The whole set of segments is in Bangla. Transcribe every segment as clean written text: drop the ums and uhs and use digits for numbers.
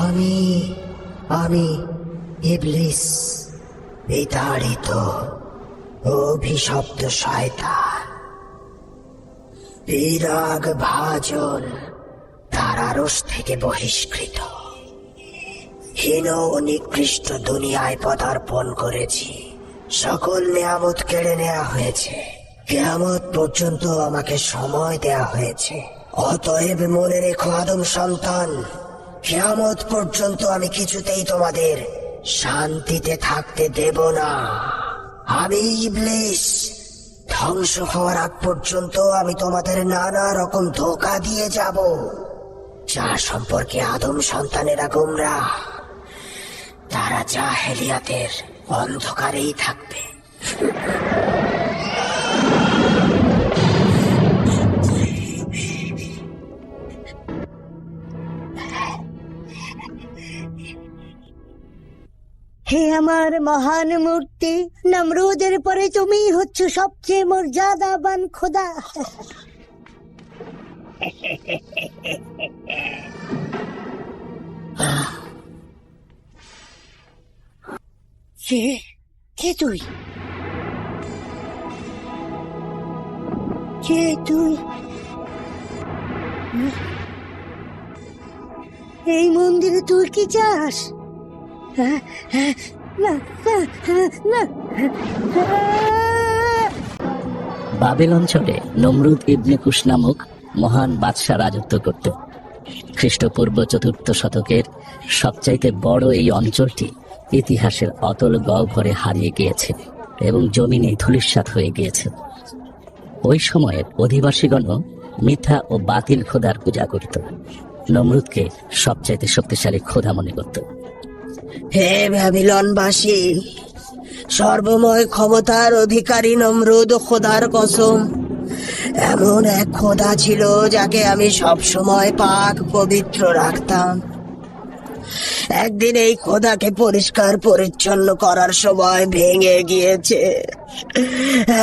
আমি আমি ইবলিস, বিতাড়িত অভিশপ্ত শয়তান, বিরাগ ভাজন, তারারস থেকে বহিষ্কৃত, হীন ও নিকৃষ্ট দুনিয়ায় পদার্পণ করেছি। সকল নিয়ামত কেড়ে নেওয়া হয়েছে। কিয়ামত পর্যন্ত আমাকে সময় দেয়া হয়েছে। অতএব মনে রেখো আদম সন্তান, কিয়ামত পর্যন্ত আমি কিছুতেই তোমাদের শান্তিতে থাকতে দেব না। আমি ইবলিস, ধ্বংস হওয়ার আগ পর্যন্ত আমি তোমাদের নানা রকম ধোঁকা দিয়ে যাব, যা সম্পর্কে আদম সন্তানেরা গোমরাহ। তারা জাহেলিয়াতের অন্ধকারেই থাকবে। হে আমার মহান মূর্তি, নমরুদের পরে তুমি হচ্ছ সবচেয়ে মর্যাদাবান খোদা। কে তুই? কে তুই? এই মন্দিরে তুই কি চাস? না, না। বাবেল অঞ্চলে নমরুদ ইবনে কুশ নামক মহান বাদশাহ রাজত্ব করত। খ্রিস্টপূর্ব ৪র্থ শতকের সবচাইতে বড় এই অঞ্চলটি ইতিহাসের অতল গহ্বরে হারিয়ে গিয়েছে এবং জমিনে ধূলিসাৎ হয়ে গিয়েছে। ওই সময়ের অধিবাসীগণও মিথ্যা ও বাতিল খোদার পূজা করত। নমরুদকে সবচাইতে শক্তিশালী খোদা মনে করত। হে ব্যাবিলনবাসী, সর্বময় ক্ষমতার অধিকারী নমরুদ খোদার কসম, এমন এক খোদা ছিল যাকে আমি সবসময় পাক পবিত্র রাখতাম। একদিন এই খোদাকে পরিষ্কার পরিচ্ছন্ন করার সময় ভেঙে গিয়েছে।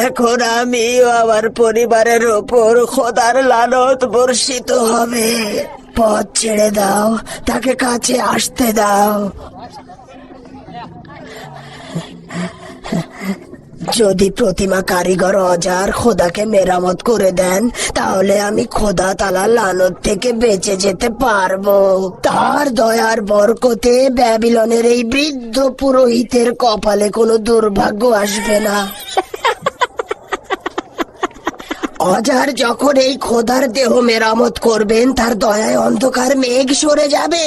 এখন আমি ও আমার পরিবারের ওপর খোদার লানত বর্ষিত হবে। পথ ছেড়ে দাও, তাকে কাছে আসতে দাও। যদি প্রতিমা কারিগর অজার খোদাকে মেরামত করে দেন, তাহলে আমি খোদা তালা লানত থেকে বেঁচে যেতে পারবো। তার দয়ার বরকতে ব্যাবিলনের এই বৃদ্ধ পুরোহিতের কপালে কোনো দুর্ভাগ্য আসবে না। অজার যখন এই খোদার দেহ মেরামত করবেন, তার দয়ায় অন্ধকার মেঘ সরে যাবে,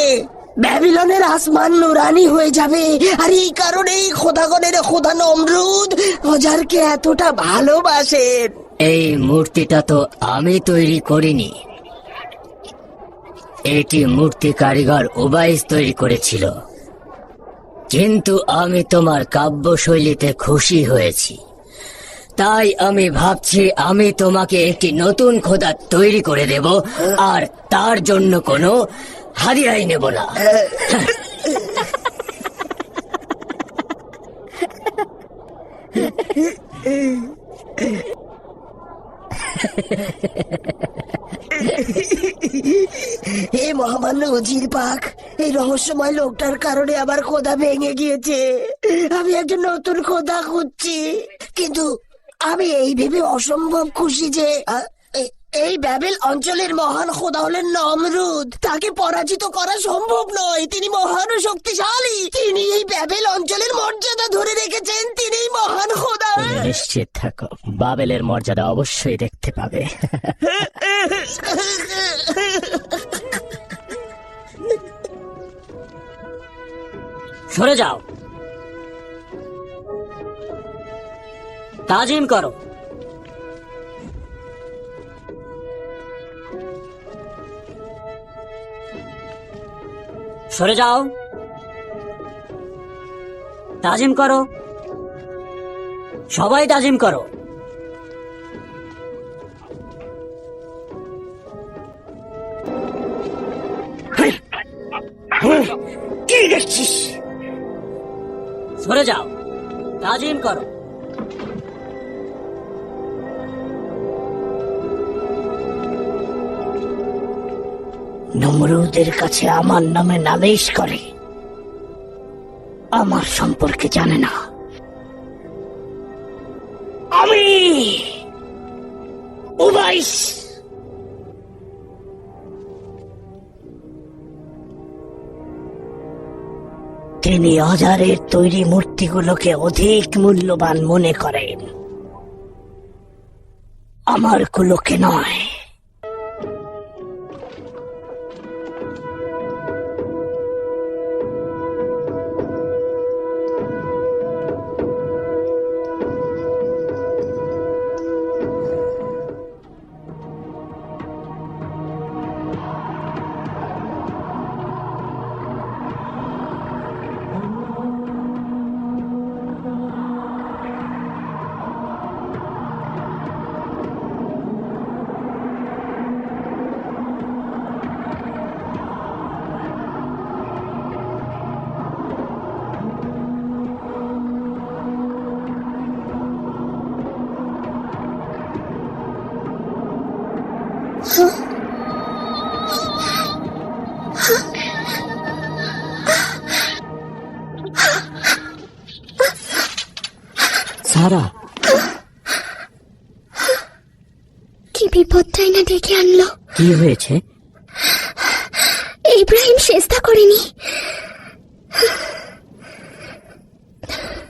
ব্যাবিলনের আসমান নুরানি হয়ে যাবে। আর এই কারণেই খোদাগণের খোদা নমরুদ অজারকে এতটা ভালোবাসেন। এই মূর্তিটা তো আমি তৈরি করিনি, এটি মূর্তি কারিগর উবাইস তৈরি করেছিল। কিন্তু আমি তোমার কাব্যশৈলীতে খুশি হয়েছি, তাই আমি ভাবছি আমি তোমাকে একটি নতুন খোদা তৈরি করে দেব, আর তার জন্য কোনো হাদিয়াই নেব না। হে মহামান্য উজির পাক, এই রহস্যময় লোকটার কারণে আমার খোদা ভেঙে গিয়েছে। আমি একজন নতুন খোদা খুঁজছি, কিন্তু আমি এই ভেবে অসম্ভব খুশি যে এই ব্যাবেল অঞ্চলের মহান খোদা হলেন নমরুদ। তাকে পরাজিত করা সম্ভব নয়। তিনি মহান ও শক্তিশালী। তিনি এই ব্যাবেল অঞ্চলের মর্যাদা ধরে রেখেছেন। তিনি মহান খোদা। নিশ্চিত থাকো, বাবেলের মর্যাদা অবশ্যই দেখতে পাবে। সরে যাও, তাজিম করো। সরে যাও, তাজিম করো, সবাই তাজিম করো। কি দেখছিস? সরে যাও, তাজিম করো। নমরুদের কাছে আমার নামে নালিশ করে, আমার সম্পর্কে জানে না। আমি উবাইস, তিনি অজারের তৈরি মূর্তিগুলোকে অধিক মূল্যবান মনে করেন, আমার গুলোকে নয়। সারা, কি বিপদটাই না ডেকে আনলো। কি হয়েছে? ইব্রাহিম সেজদা করেনি।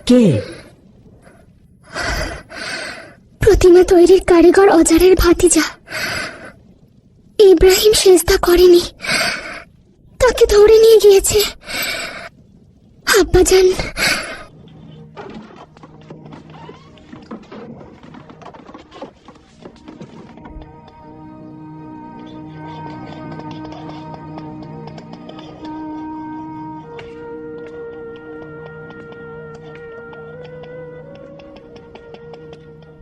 কে? প্রতিমা তৈরির কারিগর অজারের ভাতিজা। ইব্রাহিম সেজদা করেনি, তাকে ধরে নিয়ে গিয়েছে। আব্বাজান,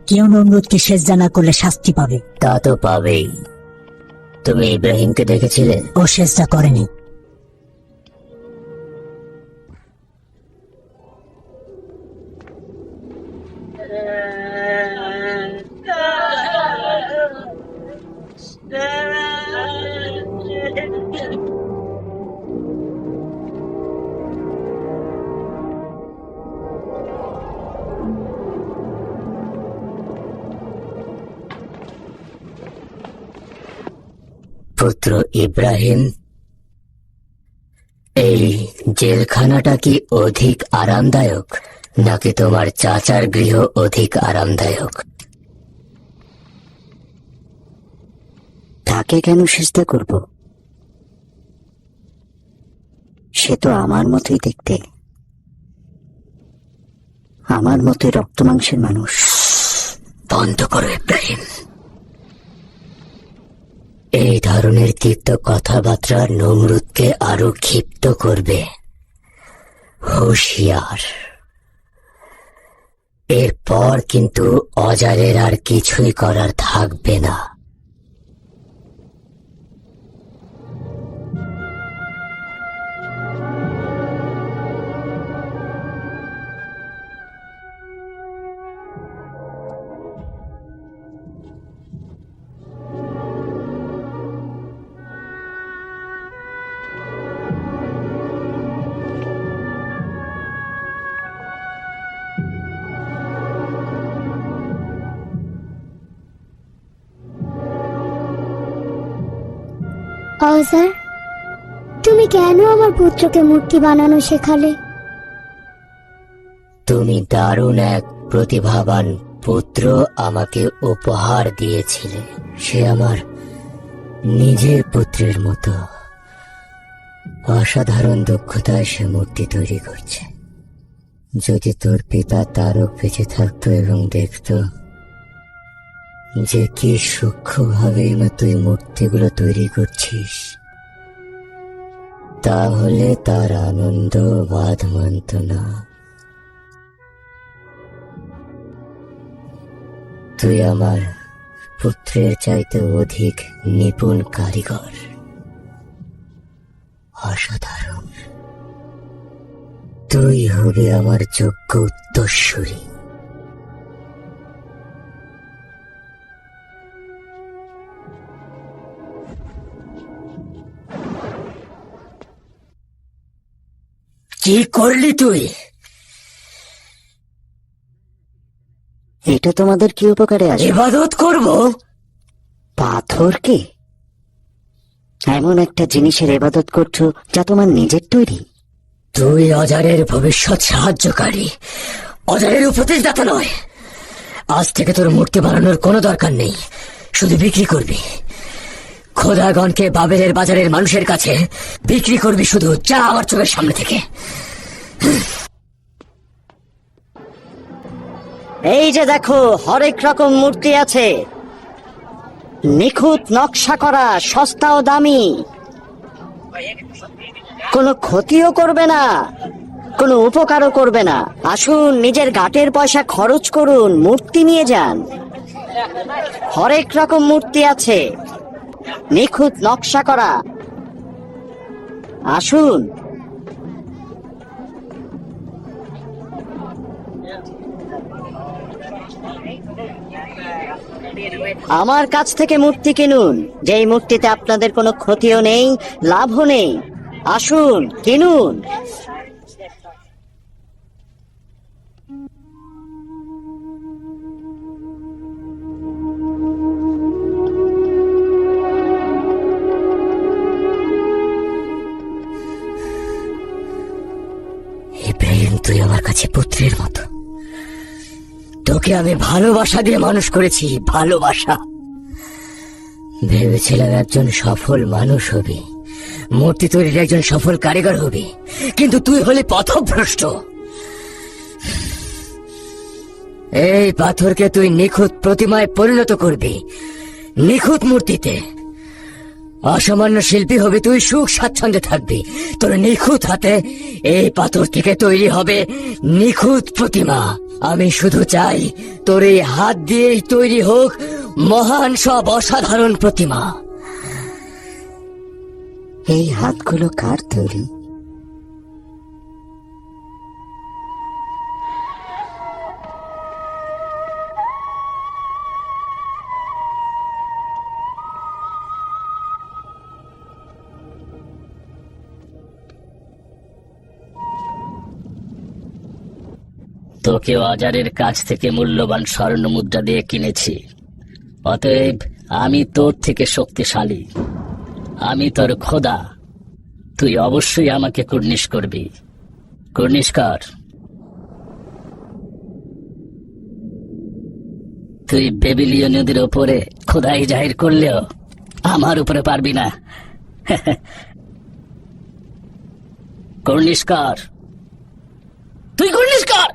কেউ নমরুদকে সেজদা না করলে শাস্তি পাবে। তা তো পাবেই। তুমি ইব্রাহিমকে দেখেছিলে? ও সেজদা করেনি। পুত্র ইব্রাহিম, এই জেলখানাটা কি অধিক আরামদায়ক, নাকি তোমার চাচার গৃহ অধিক আরামদায়ক? তাকে কেন সেজদা করব? সে তো আমার মতোই দেখতে, আমার মতোই রক্ত মাংসের মানুষ। বন্ধ করো ইব্রাহিম। এই ধরনের তীব্র কথাবার্তা নমরুদকে আরো ক্ষিপ্ত করবে। হুঁশিয়ার। এরপর কিন্তু অজারের আর কিছুই করার থাকবে না। অজার, তুমি কেন আমার পুত্রকে মূর্তি বানানো শেখালে? তুমি দারুণ এক প্রতিভাবান পুত্র আমাকে উপহার দিয়েছিলে। সে আমার নিজের পুত্রের মতো। অসাধারণ দক্ষতায় সে মূর্তি তৈরি করছে। যদি তোর পিতা তারক বেঁচে থাকতো এবং দেখতো যে কি সূক্ষ্মভাবে না তুই মূর্তিগুলো তৈরি করছিস, তাহলে তার আনন্দ বাদ মানত না। তুই আমার পুত্রের চাইতে অধিক নিপুণ কারিগর। অসাধারণ। তুই হবি আমার যোগ্য উত্তরসূরি। কি করলি তুই? এটা তোমাদের কি উপকারে আসে? ইবাদত করব? পাথরকে? এমন একটা জিনিসের ইবাদত করছো যা তোমার নিজের তৈরি। তুই অজারের ভবিষ্যৎ সাহায্যকারী, অজারের উপদেশদাতা নয়। আজ থেকে তোর মূর্তি বানানোর কোনো দরকার নেই, শুধু বিক্রি করবি। খোদাগণকে বাবেলের বাজারের মানুষের কাছে বিক্রি করবি শুধু। যা আমার চোখের সামনে থেকে। এই যে দেখো, হরেক রকম মূর্তি আছে, নিখুঁত নকশা করা, সস্তা ও দামি। কোনো ক্ষতিও করবে না, কোনো উপকারও করবে না। আসুন, নিজের ঘাটের পয়সা খরচ করুন, মূর্তি নিয়ে যান। হরেক রকম মূর্তি আছে, নিখুঁত নকশা করা। আসুন। আমার কাছ থেকে মূর্তি কিনুন, যেই মূর্তিতে আপনাদের কোনো ক্ষতিও নেই, লাভও নেই। আসুন, কিনুন। ইব্রাহিম, তুই আমার কাছে পুত্রের মতো। তোকে আমি ভালোবাসা দিয়ে মানুষ করেছি, ভালোবাসা। ভেবেছিলাম একজন সফল মানুষ হবি, মূর্তি তৈরির একজন সফল কারিগর হবি, কিন্তু তুই হলি পথভ্রষ্ট। এই পাথরকে তুই নিখুঁত প্রতিমায় পরিণত করবি, নিখুঁত মূর্তিতে। অসামান্য শিল্পী হবি তুই, সুখ স্বাচ্ছন্দ্যে থাকবি। তোর নিখুঁত হাতে এই পাথর থেকে তৈরি হবে নিখুঁত প্রতিমা। আমি শুধু চাই তোর এই হাত দিয়েই তৈরি হোক মহান সব অসাধারণ প্রতিমা। এই হাতগুলো কার তৈরি? তোকে অজারের কাছ থেকে মূল্যবান স্বর্ণ মুদ্রা দিয়ে কিনেছি, অতএব আমি তোর থেকে শক্তিশালী। আমি তোর খোদা, তুই অবশ্যই আমাকে কুর্নিশ করবি। কুর্নিশ কর। তুই বেবিলিয়নীয়দের ওপরে খোদাই জাহির করলেও আমার উপরে পারবি না। কুর্নিশ কর, তুই কুর্নিশ কর।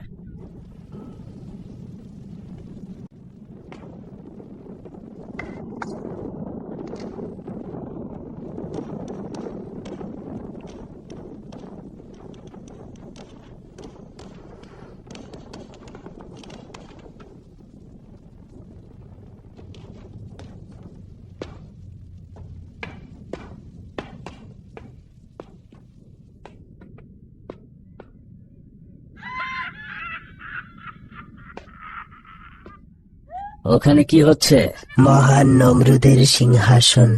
ওখানে কি হচ্ছে? মহান নমরুদের সিংহাসন।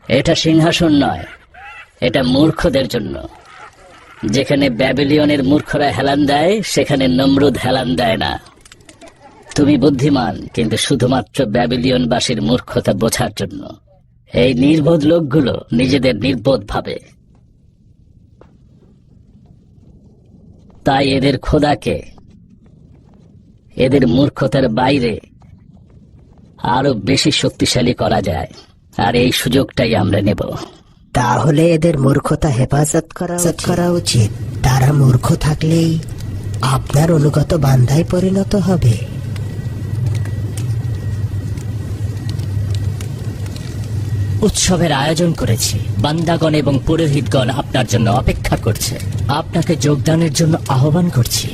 এটা সিংহাসন নয়, এটা মূর্খদের জন্য। যেখানে ব্যাবিলিয়নের মূর্খরা হেলান দেয়, সেখানে নমরুদ হেলান দেয় না। তুমি বুদ্ধিমান, কিন্তু শুধুমাত্র ব্যাবিলিয়নবাসীর মূর্খতা বোঝার জন্য। এই নির্বোধ লোকগুলো নিজেদের নির্বোধ ভাবে, তাই এদের খোদাকে এদের মূর্খতার বাইরে আরো বেশি শক্তিশালী করা যায়, আর এই সুযোগটাই আমরা নেব। তাহলে এদের মূর্খতা হেফাজত করা উচিত। তারা মূর্খ থাকলেই আপনার অনুগত বান্দায় পরিণত হবে। উৎসবের আয়োজন করেছি, বান্দাগণ এবং পুরোহিতগণ আপনার জন্য অপেক্ষা করছে। আপনাকে যোগদানের জন্য আহ্বান করছি।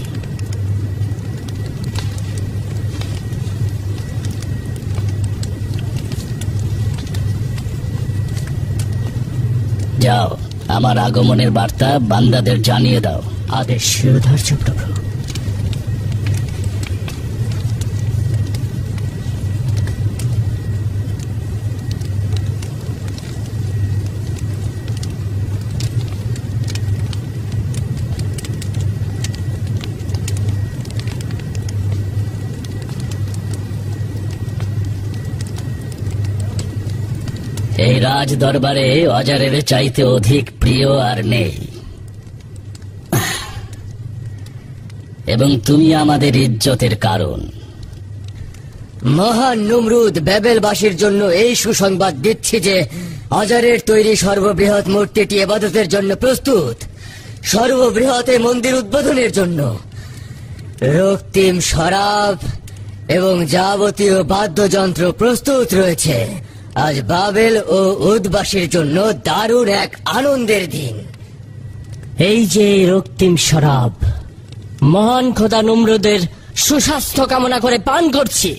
যাও, আমার আগমনের বার্তা বান্দাদের জানিয়ে দাও। আদেশ শিরোধার্য প্রভু। এই রাজ দরবারে অজারের চাইতে অধিক প্রিয় আর নেই, এবং তুমি আমাদের ইজ্জতের কারণ। মহান নমরুদ, ব্যাবেলবাসীর জন্য এই সুসংবাদ দিচ্ছি যে অজারের তৈরি সর্ববৃহৎ মূর্তিটি ইবাদতের জন্য প্রস্তুত। সর্ববৃহৎ এই মন্দির উদ্বোধনের জন্য রক্তিম শরাব এবং যাবতীয় বাদ্যযন্ত্র প্রস্তুত রয়েছে। আজ বাবেল ও উদবাসীর জন্য দারুণ এক আনন্দের দিন। এই যে রক্তিম শরাব, মহান খোদা নমরুদের সুস্বাস্থ্য কামনা করে পান করছি।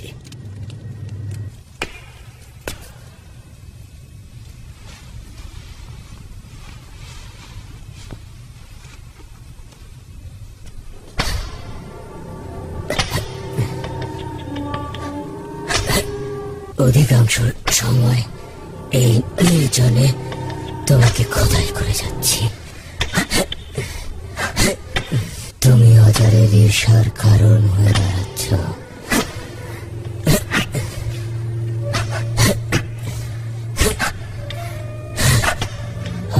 অধিকাংশ সময় এই নির্জনে তোমাকে খোদাই করে যাচ্ছি। তুমি অজারের ঈর্ষার কারণ হয়ে দাঁড়াচ্ছ।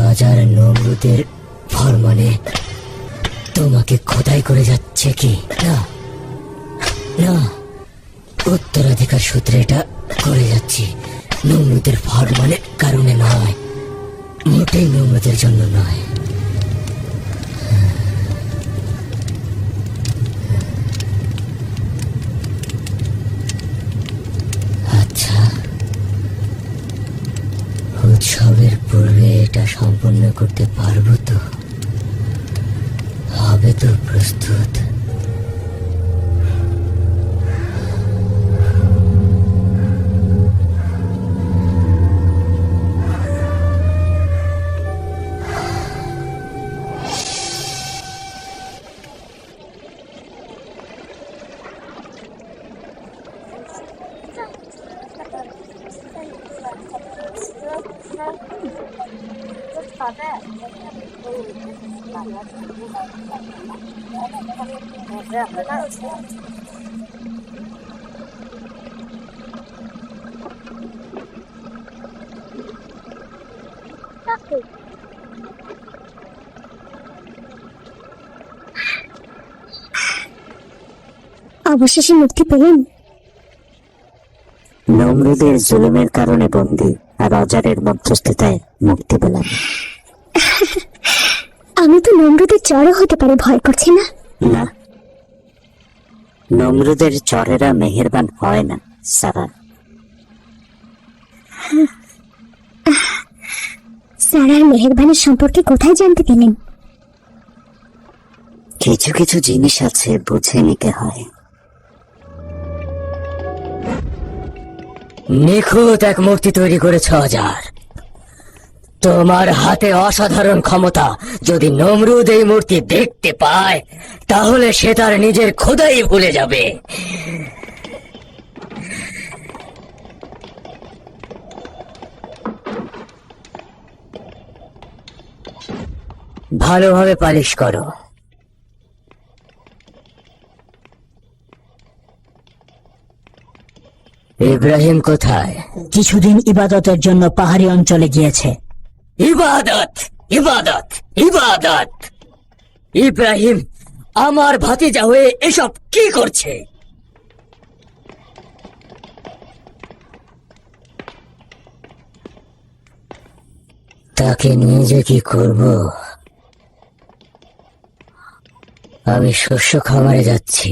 অজার নমরুদের ফরমানে তোমাকে খোদাই করে যাচ্ছে কি না? না, উত্তরাধিকার সূত্রে এটা করে যাচ্ছি। নমরুদের ফরমানের কারণে নয়, মোটেই নমরুদের জন্য নয়। আচ্ছা, উৎসবের পূর্বে এটা সম্পন্ন করতে পারবো তো? হবে তো প্রস্তুত? অবশেষে মুক্তি পেলেন। নমরুদের জুলুমের কারণে বন্দী, আর অজারের মধ্যস্থতায় মুক্তি পেলাম। আমি তো নমরুদের চড়ও হতে পারে ভয় করছি না। না, নমরুদের চরেরা মেহেরবান হয় না সারা। সারার মেহেরবানের সম্পর্কে কোথায় জানতে পেলেন? কিছু কিছু জিনিস আছে, বুঝে নিতে হয়। নিখুঁত এক মূর্তি তৈরি করেছ অজার। তোমার হাতে অসাধারণ ক্ষমতা। যদি নমরুদ এই মূর্তি দেখতে পায়, তাহলে সে তার নিজের খোদাই ভুলে যাবে। ভালোভাবে পালিশ করো। ইব্রাহিম কোথায়? কিছুদিন ইবাদতের জন্য পাহাড়ি অঞ্চলে গিয়েছে। ইবাদত, ইবাদত, ইবাদত! ইব্রাহিম আমার ভাতিজা হয়ে এসব কি করছে? তাকে নিয়ে যে কি করব? আমি শস্য খামারে যাচ্ছি।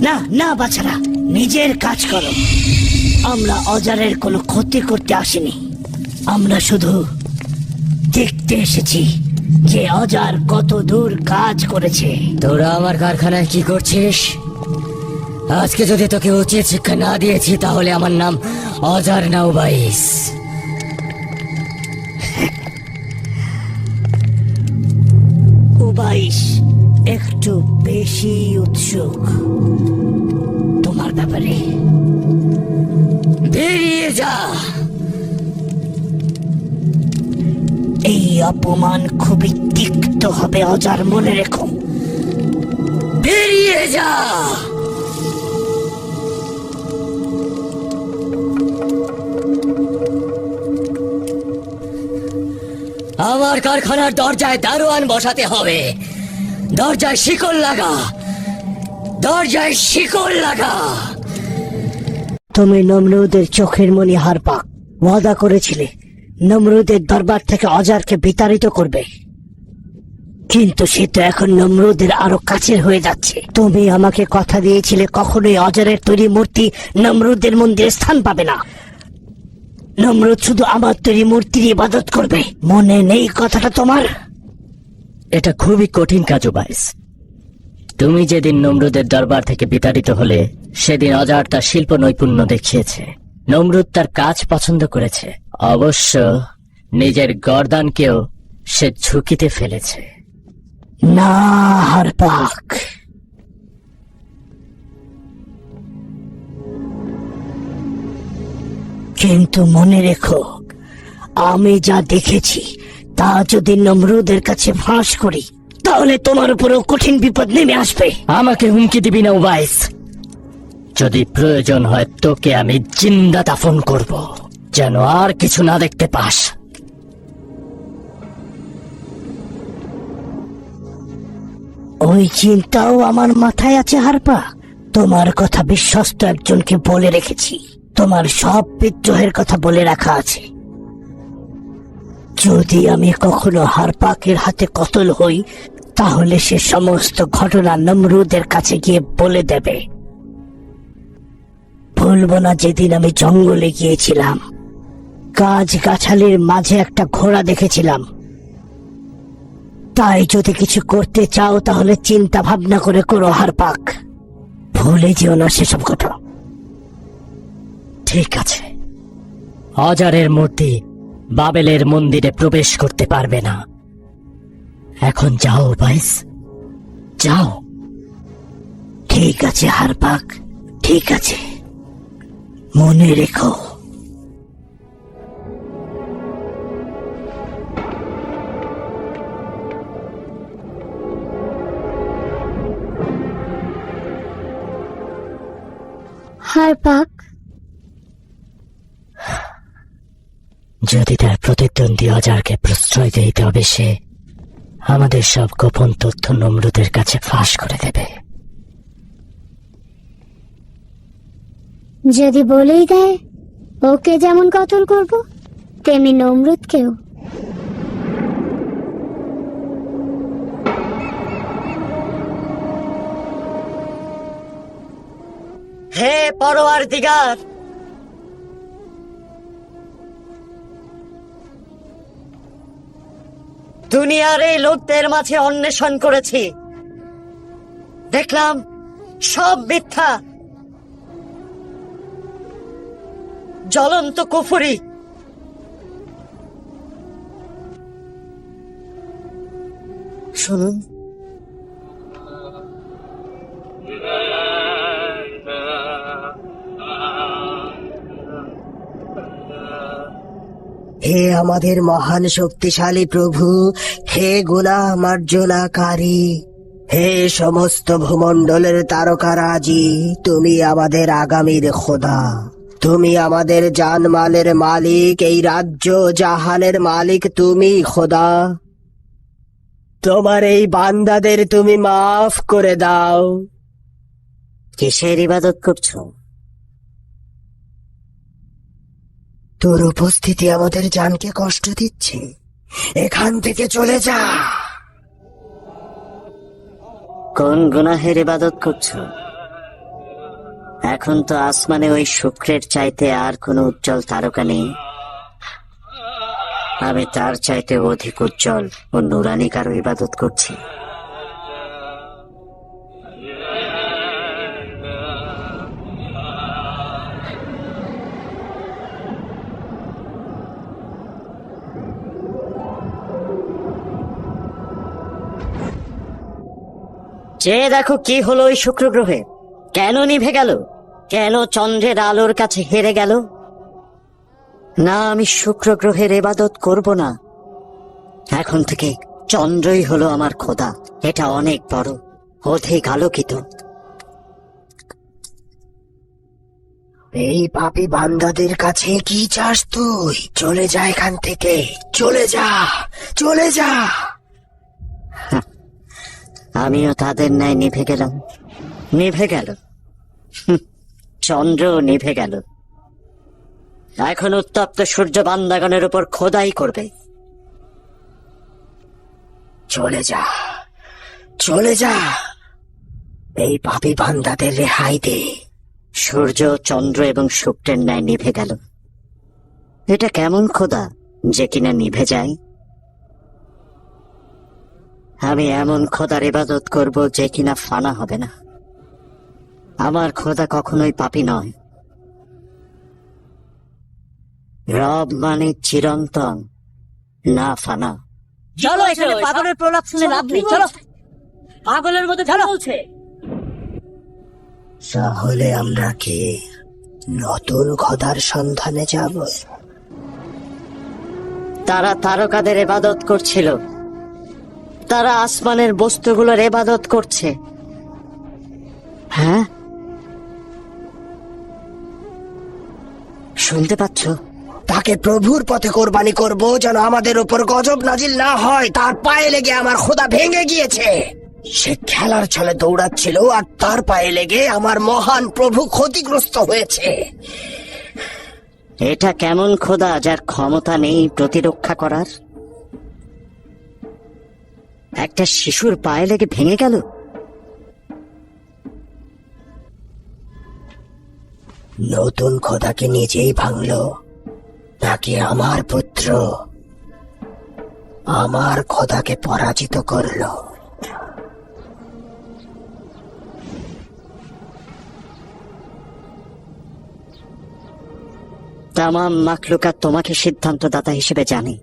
না না বাছারা, নিজের কাজ করো। আমরা অজারের কোনো ক্ষতি করতে আসিনি। আমরা শুধু দেখতে এসেছি যে অজার কত দূর কাজ করেছে। তোরা আমার কারখানায় কি করছিস? আজকে যদি তোকে উচিত শিক্ষা না দিয়েছি তাহলে আমার নাম অজার না উবাইস। উবাইস একটু বেশি উৎসুক তোমার ব্যাপারে। বেরিয়ে যা। এই অপমান খুবই তিক্ত হবে অজার, মনে রেখো। বেরিয়ে যা। আমার কারখানার দরজায় দারোয়ান বসাতে হবে। দরজায় শিকল লাগা, দরজায় শিকল লাগা। তুমি নমরুদের চোখের মনি হারপাক ওয়াদা করেছিলে নমরুদের দরবার থেকে অজারকে বিতাড়িত করবে, কিন্তু সে তো এখন নমরুদের আরো কাছের হয়ে যাচ্ছে। তুমি আমাকে কথা দিয়েছিলে কখনোই অজারের তৈরি মূর্তি নমরুদের মন্দিরে স্থান পাবে না। নমরুদ শুধু আমার তৈরি মূর্তির ইবাদত করবে, মনে নেই কথাটা তোমার? এটা খুবই কঠিন কাজ উবাইস। তুমি যেদিন নমরুদের দরবার থেকে বিতাড়িত হলে সেদিন অজার তার শিল্প নৈপুণ্য দেখিয়েছে। নমরুদ তার কাজ পছন্দ করেছে, অবশ্য নিজের গর্দানকেও সে ঝুঁকিতে ফেলেছে। না হারপাক, কিন্তু মনে রেখো, আমি যা দেখেছি তা যদি নমরুদের কাছে ফাঁস করি তাহলে তোমার উপরেও কঠিন বিপদ নেমে আসবে। আমাকে হুমকি দিবি না উবাইস। যদি প্রয়োজন হয় তোকে আমি জিন্দা দাফন করব, যেন আর কিছু না দেখতে পাস। ওই চিন্তাও আমার মাথায় আছে হারপা। তোমার কথা বিশ্বস্ত একজনকে বলে রেখেছি, তোমার সব বিদ্রোহের কথা বলে রাখা আছে। যদি আমি কখনো হারপাকের হাতে কতল হই তাহলে সে সমস্ত ঘটনা নমরুদের কাছে গিয়ে বলে দেবে। ভুলব না যেদিন আমি জঙ্গলে গিয়েছিলাম, গাছ গাছালির মাঝে একটা ঘোড়া দেখেছিলাম। তাই যদি কিছু করতে চাও তাহলে চিন্তা ভাবনা করে করো হারপাক, ভুলে যেও না সেসব কথা। ঠিক আছে, অজারের মূর্তি বাবেলের মন্দিরে প্রবেশ করতে পারবে না। এখন যাও উবাইস, যাও। ঠিক আছে হারপাক, ঠিক আছে, মনে রেখো। হারপাক, যদি তার প্রতিদ্বন্দ্বী অজারকে প্রশ্রয় দেয় তবে সে আমাদের সব গোপন তথ্য নমরুদের কাছে ফাঁস করে দেবে। যদি বলেই দেয় ওকে যেমন কতল করব তেমনি নমরুদকেও। হে পরওয়ারদিগার, দুনিয়ার এই লোকদের মাঝে অন্বেষণ করেছি, দেখলাম সব মিথ্যা, জ্বলন্ত কুফরি। শুনুন, হে আমাদের মহান শক্তিশালী প্রভু, হে গুনাহ মার্জনাকারী, হে সমস্ত ভূমণ্ডলের তারকারাজি, তুমি আমাদের আগামীর খোদা, তুমি আমাদের জানমালের মালিক, এই রাজ্য জাহানের মালিক তুমি খোদা। তোমার এই বান্দাদের তুমি মাফ করে দাও। কিসের ইবাদত করছো? তোর উপস্থিতি আমাদের জানকে কষ্ট দিচ্ছে, এখান থেকে চলে যা। কোন গুনাহের ইবাদত করছো? এখন তো আসমানে ওই শুক্রের চাইতে আর কোনো উজ্জ্বল তারকা নেই। আমি তার চাইতে অধিক উজ্জ্বল ও নুরানি কারো ইবাদত করছি। চেয়ে দেখো কি হলো ওই শুক্র গ্রহে, কেন নিভে গেল, কেন চন্দ্রের আলোর কাছে হেরে গেল। না, আমি শুক্র গ্রহের ইবাদত করব না। এখন থেকে চন্দ্রই হলো আমার খোদা। এটা অনেক বড়, অধিক আলোকিত। এই পাপী বান্দাদের কাছে কি চাস তুই? চলে যা এখান থেকে, চলে যা, চলে যা। আমিও তাদের ন্যায় নিভে গেলাম। নিভে গেল, চন্দ্র নিভে গেল। এখন উত্তপ্ত সূর্য বান্দাগণের উপর খোদাই করবে। চলে যা, চলে যা, এই পাপী বান্দাদের রেহাই দে। সূর্য, চন্দ্র এবং শুক্রের ন্যায় নিভে গেল। এটা কেমন খোদা যে কিনা নিভে যায়? আমি এমন খোদার ইবাদত করব যে কিনা ফানা হবে না। আমার খোদা কখনোই পাপী নয়। রব মানে চিরন্তন, না ফানা। চলো, এখানে পাগলের প্রলাপ শুনে লাভ নেই। চলো, পাগলের মতো চলো বলছে। তাহলে আমরা কি নতুন খোদার সন্ধানে যাব? তারা তারকাদের ইবাদত করছিল, তারা আসমানের বস্তুগুলোর ইবাদত করছে। হ্যাঁ, শুনতে পাচ্ছ? তাকে প্রভুর পথে কোরবানি করব যেন আমাদের উপর গজব নাজিল না হয়। তার পায়ে লেগে আমার খোদা ভেঙে গিয়েছে। সে খেলার ছলে দৌড়াচ্ছিল আর তার পায়ে লেগে আমার মহান প্রভু ক্ষতিগ্রস্ত হয়েছে। এটা কেমন খোদা যার ক্ষমতা নেই প্রতিরক্ষা করার? একটা শিশুর পায়ে লেগে ভেঙে গেল। নতুন খোদাকে নিজেই ভাঙলো নাকি আমার পুত্র আমার খোদাকে পরাজিত করলো? তামাম মাখলুকাত তোমাকে সিদ্ধান্তদাতা হিসেবে জানে।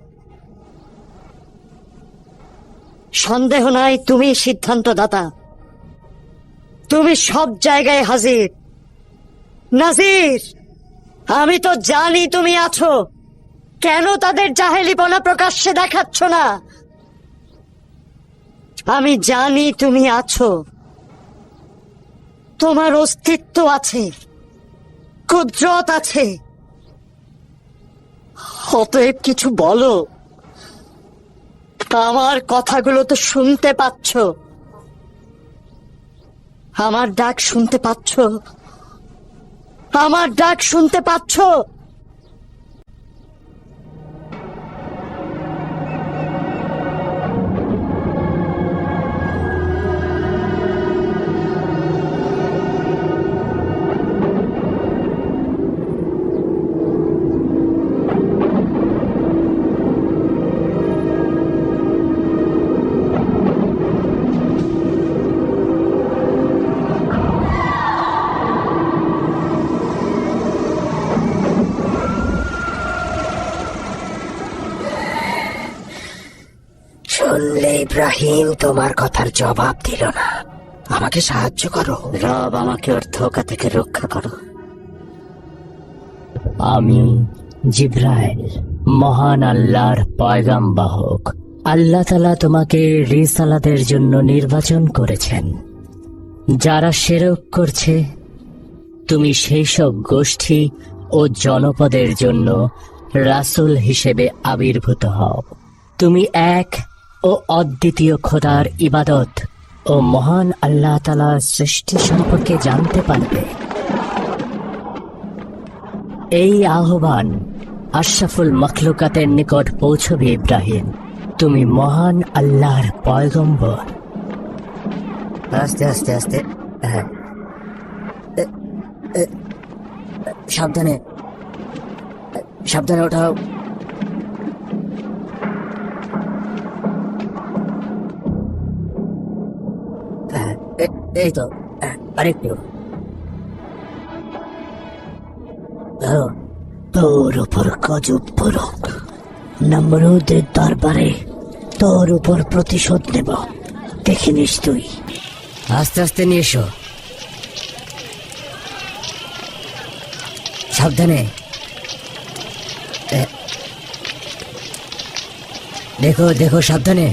সন্দেহ নাই তুমি সিদ্ধান্তদাতা। তুমি সব জায়গায় হাজির। নাজির, আমি তো জানি তুমি আছো। কেন তাদের জাহেলিপনা প্রকাশ্যে দেখাচ্ছ না? আমি জানি তুমি আছো। তোমার অস্তিত্ব আছে, কুদরত আছে। অতএব কিছু বলো। আমার কথাগুলো তো শুনতে পাচ্ছ। আমার ডাক শুনতে পাচ্ছ? আমার ডাক শুনতে পাচ্ছ? শুনলে ইব্রাহিম তোমার কথার জবাব দিল না। আমাকে সাহায্য করো রব, আমাকে ওর ধোঁকা থেকে রক্ষা করো। আমি জিব্রাইল, মহান আল্লাহর পয়গাম বাহক। আল্লাহ তাআলা তোমাকে রিসালাতের জন্য নির্বাচন করেছেন। যারা শিরক করছে, তুমি সেই সব গোষ্ঠী ও জনপদের জন্য রাসূল হিসেবে আবির্ভূত হও। তুমি এক ও অদ্বিতীয় খোদার ইবাদত ও মহান আল্লাহ তাআলার সৃষ্টি সম্পর্কে জানতে পারবে। এই আহ্বান আশরাফুল মখলুকাতের নিকট পৌঁছবে ইব্রাহিম। তুমি মহান আল্লাহর সাবধানে, সাবধানে ওঠাও। এই তো, আরেকটু ধরো। তোর উপর গজব পড়ুক, নমরুদের দরবারে তোর উপর প্রতিশোধ নেব, দেখে নিস তুই। আস্তে আস্তে নিয়ে এসো, সাবধানে। দেখো দেখো, সাবধানে,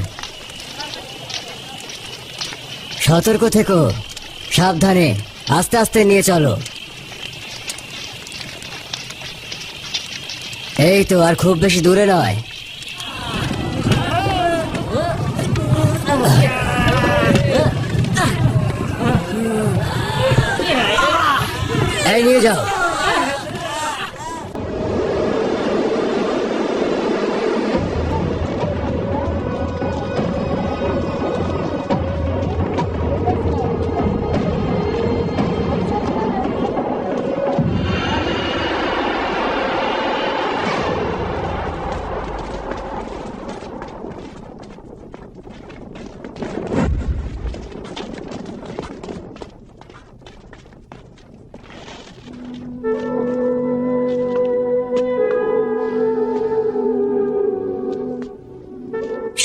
সতর্ক থেকো, সাবধানে, আস্তে আস্তে নিয়ে চলো। এই তো, আর খুব বেশি দূরে নয়। এই নিয়ে যাও।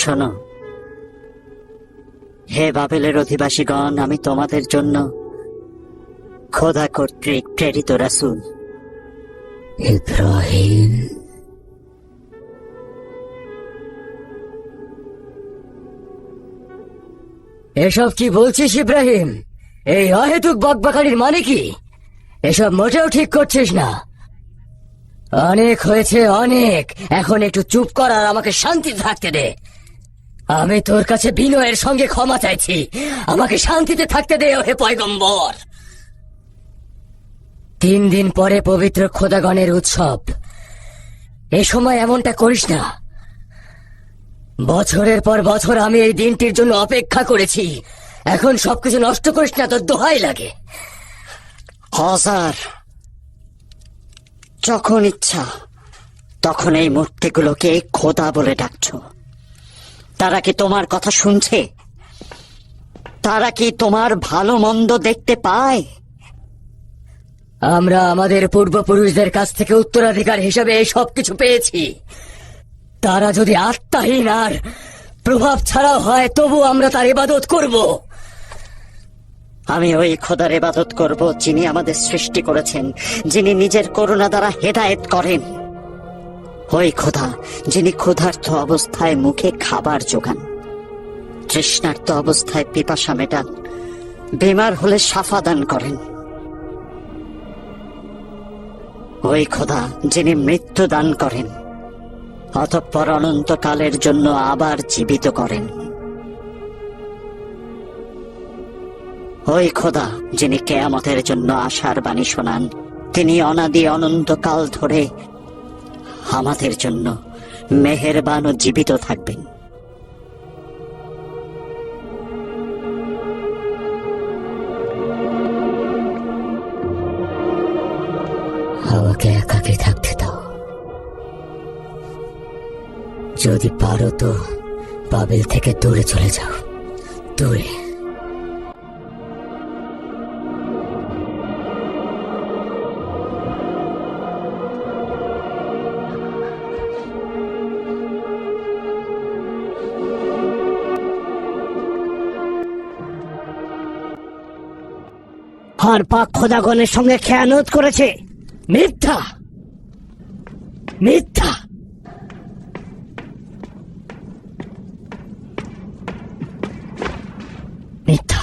শোনো, হে বাবেলের অধিবাসীগণ, আমি তোমাদের জন্য খোদা কর্তৃক প্রেরিত রাসূল ইব্রাহিম। এসব কি বলছিস ইব্রাহিম? এই অহেতুক বকবকানির মানে কি? এসব মোটেও ঠিক করছিস না। অনেক হয়েছে, অনেক। এখন একটু চুপ কর আর আমাকে শান্তিতে থাকতে দে। আমি তোর কাছে বিনয়ের সঙ্গে ক্ষমা চাইছি। আমাকে শান্তিতে থাকতে দে, হে পয়গম্বর। 3 দিন পরে পবিত্র খোদাগণের উৎসব। এ সময় এমনটা করিস না। বছরের পর বছর আমি এই দিনটির জন্য অপেক্ষা করেছি। এখন সবকিছু নষ্ট করিস না, তোর দোহাই লাগে। হজার, যখন ইচ্ছা তখন এই মূর্তিগুলোকে খোদা বলে ডাকছো। তারা কি তোমার কথা শুনছে? তারা কি তোমার ভালো মন্দ দেখতে পায়? আমরা আমাদের পূর্বপুরুষদের কাছ থেকে উত্তরাধিকার হিসেবে এই সব কিছু পেয়েছি। তারা যদি আত্মাহীন আর প্রভাব ছাড়াও হয়, তবু আমরা তার ইবাদত করব। আমি ওই খোদার ইবাদত করব যিনি আমাদের সৃষ্টি করেছেন, যিনি নিজের করুণা দ্বারা হেদায়েত করেন। ওই খোদা যিনি ক্ষুধার্ত অবস্থায় মুখে খাবার যোগান, তৃষ্ণার্ত অবস্থায় পিপাসা মেটান, বেমার হলে শাফা দান করেন। ওই খোদা যিনি মৃত্যু দান করেন, অতঃপর অনন্তকালের জন্য আবার জীবিত করেন। ওই খোদা যিনি কেয়ামতের জন্য আশার বাণী শোনান, তিনি অনাদি অনন্তকাল ধরে আমাদের জন্য মেহেরবান ও জীবিত থাকবেন। আমাকে একাকী থাকতে দাও। যদি পারো তো বাবেল থেকে দূরে চলে যাও, দূরে। আর পাক খোদাগণের সঙ্গে খেয়ানত করেছে। মিথ্যা, মিথ্যা। মিথ্যা।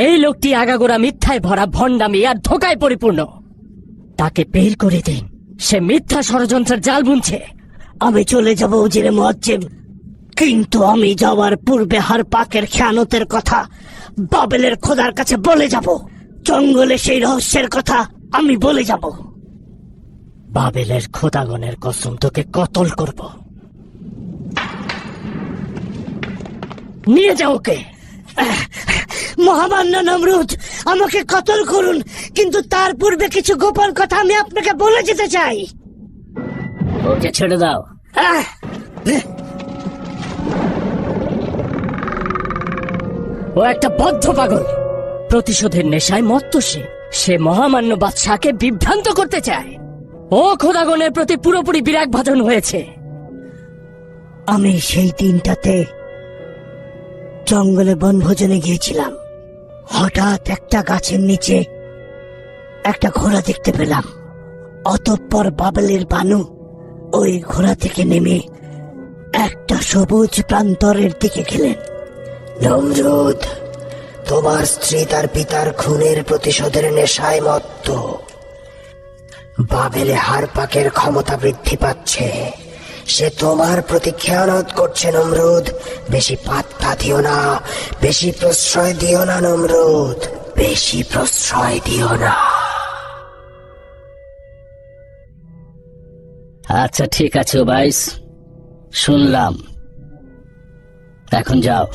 এই লোকটি আগাগোড়া মিথ্যায় ভরা, ভণ্ডামি আর ধোঁকায় পরিপূর্ণ। তাকে বের করে দিন। সে মিথ্যা ষড়যন্ত্রের জাল বুনছে। আমি চলে যাব উজিরে মুয়াজ্জেম, কিন্তু আমি যাওয়ার পূর্বে হার পাকের খেয়ানতের কথা বাবেলের খোদার কাছে বলে যাব। জঙ্গলে সেই রহস্যের কথা আমি বলে যাব। বাবেলের খোদাগণের কসম, তোকে কতল করব। নিয়ে যাও ওকে। মহামান্য নমরুদ, আমাকে কতল করুন, কিন্তু তার পূর্বে কিছু গোপন কথা আমি আপনাকে বলে যেতে চাই। ওকে ছেড়ে দাও। আহ! ও একটা বদ্ধ পাগল, প্রতিশোধের নেশায় মত্ত। সে মহামান্য বাদশাহকে বিভ্রান্ত করতে চায়। ও খোদাগণের প্রতি পুরোপুরি বিরাগ ভাজন হয়েছে। আমি সেই দিনটাতে জঙ্গলে বনভোজনে গিয়েছিলাম। হঠাৎ একটা গাছের নিচে একটা ঘোড়া দেখতে পেলাম। অতঃপর বাবেলের বানু ওই ঘোড়া থেকে নেমে একটা সবুজ প্রান্তরের দিকে গেলেন। নমরুদ, তোমার স্ত্রী তার পিতার খুনের প্রতিশোধের নেশায় মত্ত। বাবেলে হারপাকের ক্ষমতা বৃদ্ধি পাচ্ছে। সে তোমার প্রতি খেয়ানত করছে নমরুদ। বেশি পাত্তা দিও না, বেশি প্রশ্রয় দিও না নমরুদ, বেশি প্রশ্রয় দিও না। আচ্ছা ঠিক আছে ওবাইস, শুনলাম। এখন যাও,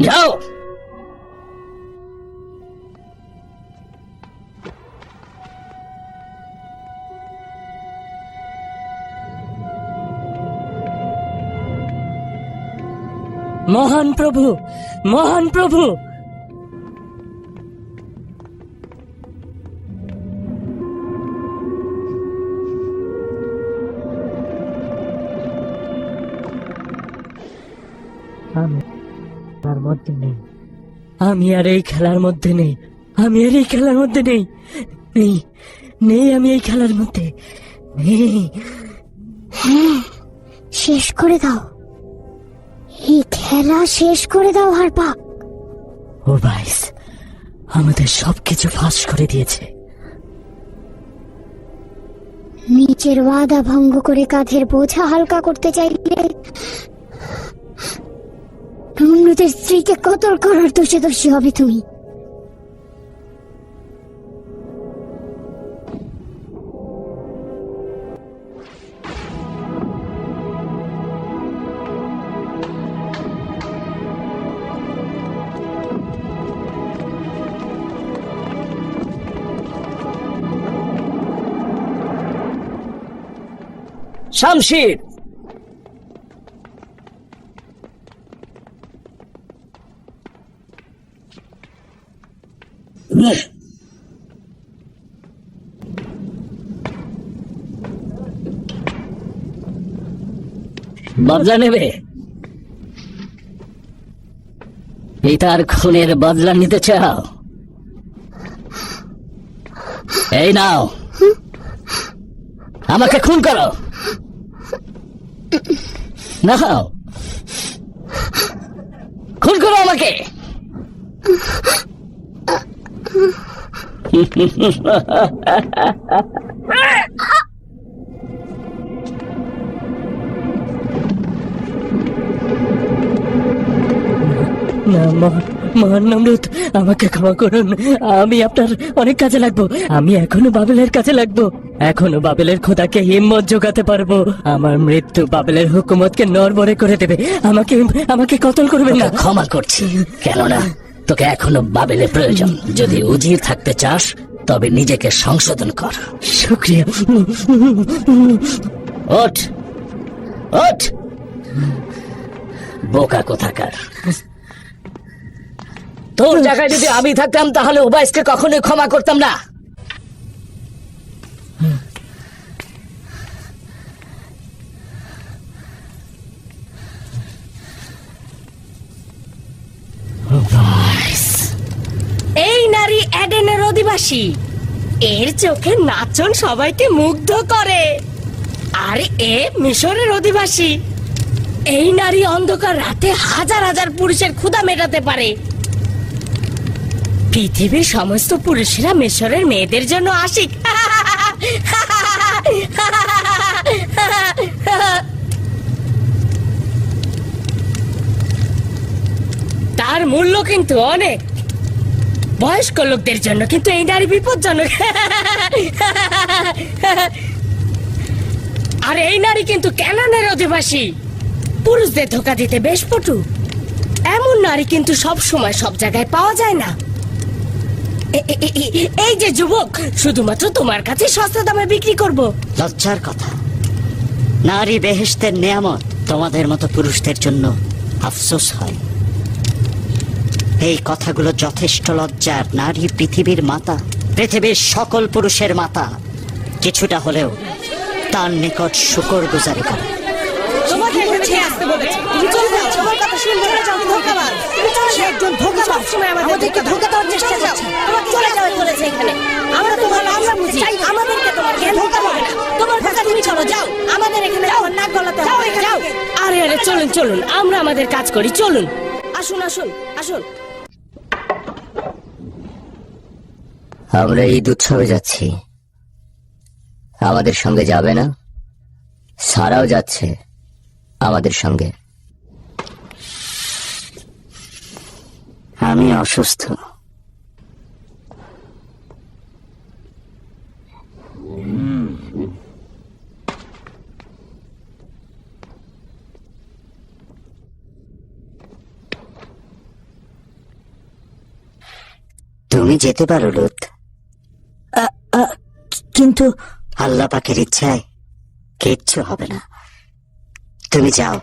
যাও। মহান প্রভু, মহান প্রভু! আমি আর এই খেলার মধ্যে নেই। আমি আর এই খেলার মধ্যে নেই। নেই, নেই, আমি এই খেলার মধ্যে নেই। হ্যাঁ, শেষ করে দাও, এই খেলা শেষ করে দাও হারপাক। ওবাইস আমাদের সবকিছু ফাঁস করে দিয়েছে। নিচের ওয়াদা ভঙ্গ করে কাঁধের বোঝা হালকা করতে চাইলে নমরুদের স্ত্রীকে কতল করার দোষে দোষী হবে তুমি। শামশির, বদলা নেবে? পিতার খুনের বদলা নিতে চাও? এই নাও, আমাকে খুন করো। নাও, খুন করো আমাকে। না, মহান নমরুদ, আমাকে ক্ষমা করুন। আমি আপনার অনেক কাজে লাগবো। আমি এখনো বাবেলের কাছে লাগবো। এখনো বাবেলের খোদাকে হিম্মত জোগাতে পারবো। আমার মৃত্যু বাবেলের হুকুমতকে নড়বড়ে করে দেবে। আমাকে কতল করবেন না। ক্ষমা করছি, কেননা তোকে এখনো বাবেলে প্রয়োজন। যদি উজির থাকতে চাস তবে নিজেকে সংশোধন কর। শুক্রিয়া। ওঠ, ওঠ, বোকা কোথাকার। তোর জায়গায় যদি আমি থাকতাম তাহলে উবাইসকে কখনোই ক্ষমা করতাম না। এই নারী এডেনের অধিবাসী। এর চোখে নাচন সবাইকে মুগ্ধ করে। আর এ মিশরের অধিবাসী। এই নারী অন্ধকার রাতে হাজার হাজার পুরুষের ক্ষুধা মেটাতে পারে। পৃথিবীর সমস্ত পুরুষেরা মিশরের মেয়েদের জন্য আশিক। তার মূল্য কিন্তু অনেক বয়স্ক লোকদের জন্য, কিন্তু এই নারী বিপজ্জনক। আর এই নারী কিন্তু ক্যানানের অধিবাসী। পুরুষদের ধোকা দিতে বেশ পটু। এমন নারী কিন্তু সব সময় সব জায়গায় পাওয়া যায় না। এই যে যুবক, শুধুমাত্র তোমার কাছে সস্তা দামে বিক্রি করব। লজ্জার কথা, নারী বেহেশতের নেয়ামত, তোমাদের মতো পুরুষদের জন্য আফসোস হয়। এই কথাগুলো যথেষ্ট লজ্জার। নারী পৃথিবীর মাতা, পৃথিবীর সকল পুরুষের মাতা। কিছুটা হলেও তার নিকট শুকর গুজারি করে। তোমাকে এখানে ছেড়ে আসতে বলেছি, তুমি চলে যাও। তোমার কথা শুনবো না, যাও, ধোঁকাবাজ। তুমি চলে যাও, একজন ধোঁকাবাজ। সবসময় আমাদেরকে ধোঁকা দেওয়ার চেষ্টা করছে। তোমাকে চলে যাও বলেছে এখানে। আমরা তোমার আমরা বুঝি, আমাদেরকে তোমার জ্ঞান ধোঁকা হবে না। তোমার কথা তুমি চলো, যাও। আমাদের এখানে তোমার নাক গলাতে হবে, যাও। আরে আরে চলুন চলুন, আমরা আমাদের কাজ করি, চলুন। আসুন আসুন আসুন। আমরা ঈদ উৎসবে যাচ্ছি, আমাদের সঙ্গে যাবে না? সারাও যাচ্ছে আমাদের সঙ্গে। আমি অসুস্থ। তুমি যেতে পারো লুত, কিন্তু আল্লাহ পাকের ইচ্ছায় কিচ্ছু হবে না। তুমি যাও।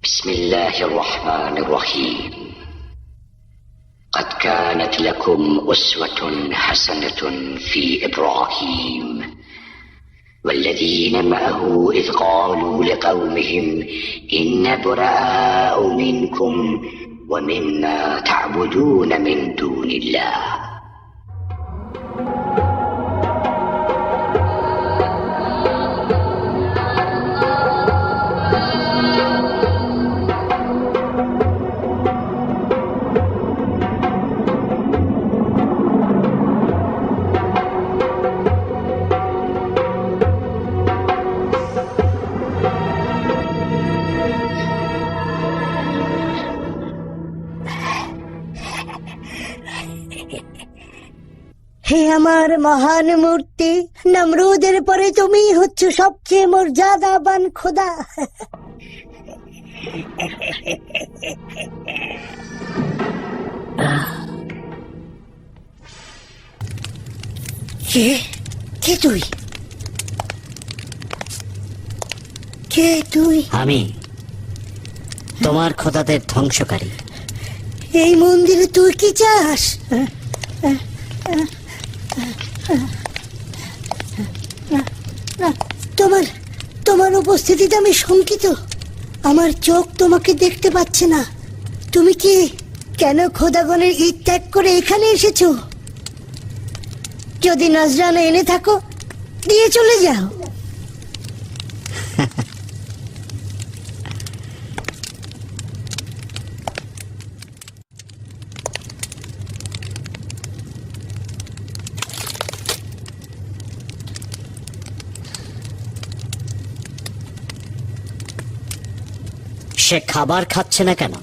بسم الله الرحمن الرحيم. قد كانت لكم أسوة حسنة في إبراهيم والذين معه إذ قالوا لقومهم إنا براء منكم ومما تعبدون من دون الله. হে আমার মহান মূর্তি, নমরুদের পরে তুমি হচ্ছ সবচেয়ে মর্যাদাবান খোদা। কে কে তুই? কে তুই? আমি তোমার খোদাদের ধ্বংসকারী। এই মন্দিরে তুই কি চাস? তোমার তোমার উপস্থিতিতে আমি শঙ্কিত। আমার চোখ তোমাকে দেখতে পাচ্ছে না। তুমি কি কেন খোদাগণের ঈদ ত্যাগ করে এখানে এসেছো? যদি নজরানা এনে থাকো, দিয়ে চলে যাও। সে খাবার খাচ্ছে না কেন?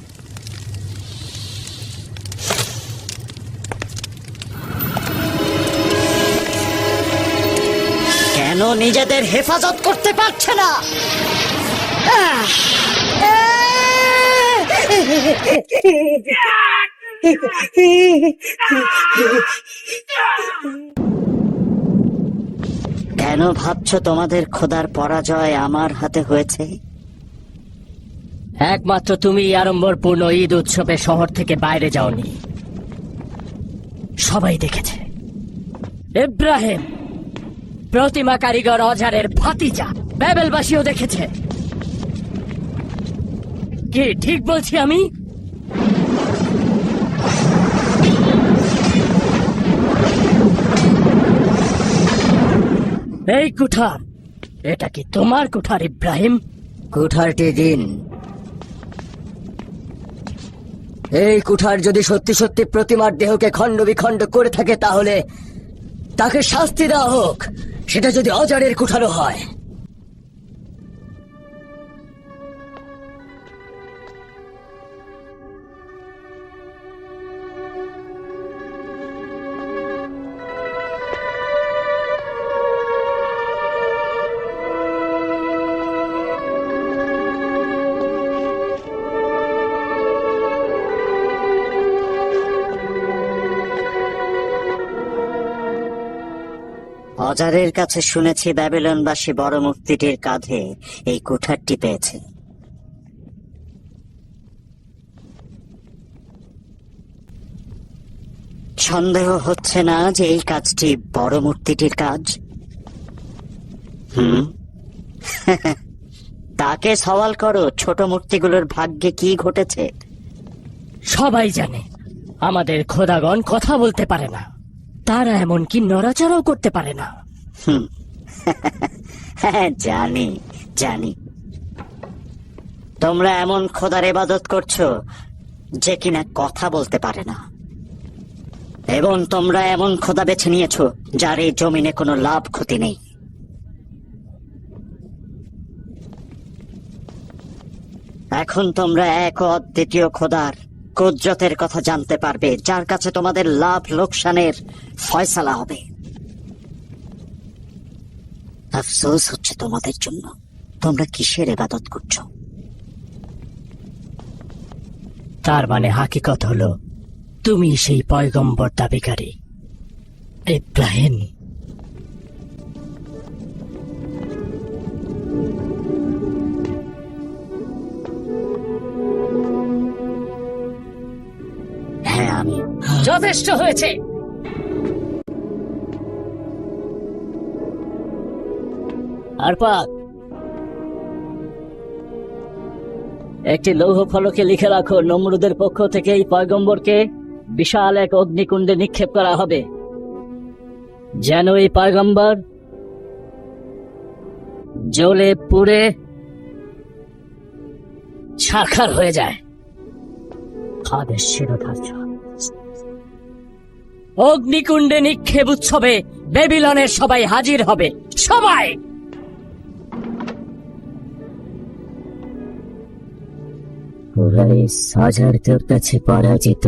কেন নিজেদের হেফাজত করতে পারছে না? কেন ভাবছো তোমাদের খোদার পরাজয় আমার হাতে হয়েছে? একমাত্র তুমি আড়ম্বরপূর্ণ ঈদ উৎসবে শহর থেকে বাইরে যাওনি, সবাই দেখেছে। ইব্রাহিম প্রতিমা কারিগর অজারের ভাতিজা ব্যাবেলবাসীও দেখেছে। কি ঠিক বলছি আমি? এই কুঠার, এটা কি তোমার কুঠার ইব্রাহিম? কুঠারটি দিন। এই কুঠার যদি সত্যি সত্যি প্রতিমার দেহকে খণ্ড বিখণ্ড করে থাকে তাহলে তাকে শাস্তি দেওয়া হোক, সেটা যদি অজারের কুঠারও হয়। অজারের কাছে শুনেছি ব্যাবিলনবাসী বড় মূর্তিটির কাঁধে এই কুঠারটি পেয়েছে। সন্দেহ হচ্ছে না যে এই কাজটি বড় মূর্তিটির কাজ? তাকে সওয়াল করো, ছোট মূর্তিগুলোর ভাগ্যে কি ঘটেছে। সবাই জানে আমাদের খোদাগণ কথা বলতে পারে না, তারা এমনকি নড়াচড়াও করতে পারে না। হ্যাঁ, জানি জানি। তোমরা এমন খোদার ইবাদত করছো যে কিনা কথা বলতে পারে না, এবং তোমরা এমন খোদা বেছে নিয়েছো যার এই জমিনে কোনো লাভ ক্ষতি নেই। এখন তোমরা এক ও অদ্বিতীয় খোদার কুদরতের কথা জানতে পারবে, যার কাছে তোমাদের লাভ লোকসানের ফয়সালা হবে। আফসোস হচ্ছে তোমাদের জন্য, তোমরা কিসের ইবাদত করছো? তার মানে হাকিকত হলো তুমি সেই পয়গম্বর দাবিকারী ইব্রাহিম। হ্যাঁ, আমি। যথেষ্ট হয়েছে। আরপাক, একটি লৌহ ফলকে লিখে রাখো, নমরুদের পক্ষ থেকে এই পয়গম্বরকে বিশাল এক অগ্নিকুণ্ডে নিক্ষেপ করা হবে, যেন এই পয়গম্বর জ্বলে পুড়ে ছারখার হয়ে যায়। আদেশ শিরোধার্য। অগ্নিকুণ্ডে নিক্ষেপ উৎসবে বেবিলনের সবাই হাজির হবে, সবাই। কুরাইশ হাজার তোর কাছে পরাজিত,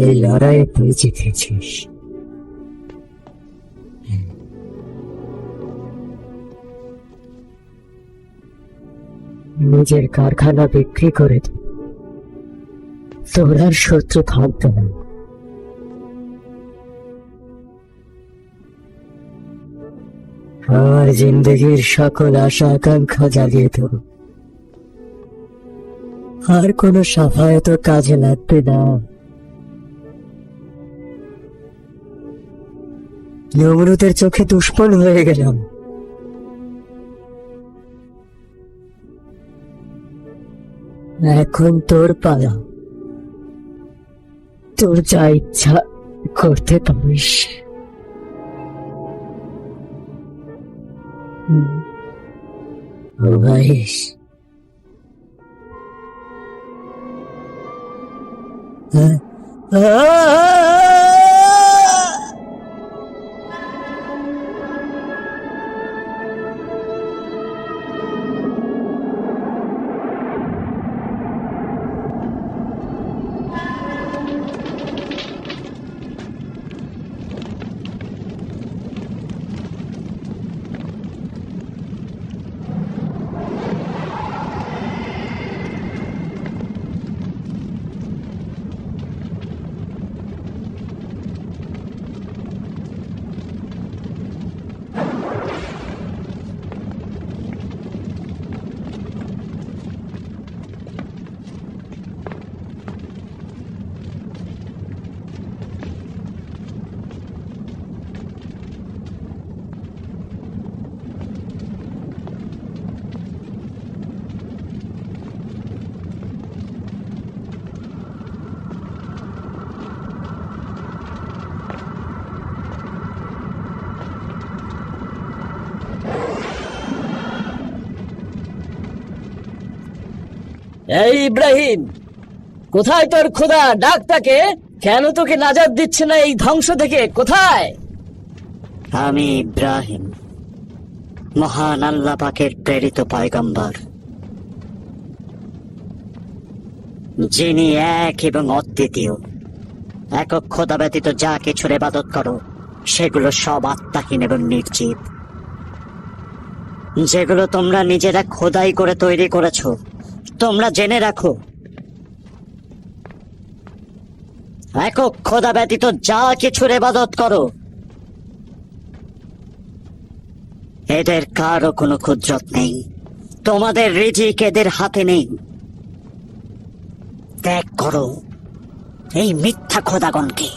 এই লড়াইয়ে তুই জিতেছিস। নিজের কারখানা বিক্রি করে দে, তোর আর শত্রু থাকবে না। আমার জিন্দগির সকল আশা আকাঙ্ক্ষা জ্বালিয়ে দেব, আর কোনো সাফায়াত কাজে লাগবে না। নমরুদের চোখে দুশ্মন হয়ে গেলাম, এখন তোর পালা, তোর যা ইচ্ছা করতে পারিস। ভাইস, এই ইব্রাহিম, কোথায় তোর খোদা? ডাক তাকে। কেন তোকে নাজাত দিচ্ছে না এই ধ্বংস থেকে? কোথায়? আমি ইব্রাহিম, মহান আল্লাহ পাকের প্রেরিত পয়গম্বর, যিনি এক এবং অদ্বিতীয়। একক খোদা ব্যতীত যা কিছুর ইবাদত করো সেগুলো সব আত্মাহীন এবং নির্জীব, যেগুলো তোমরা নিজেরা খোদাই করে তৈরি করেছো। তোমরা জেনে রাখো, একক খোদা ব্যতীত যা কিছুর ইবাদত করো এদের কারও কোনো কুদরত নেই। তোমাদের রিজিক এদের হাতে নেই। ত্যাগ করো এই মিথ্যা খোদাগণকে।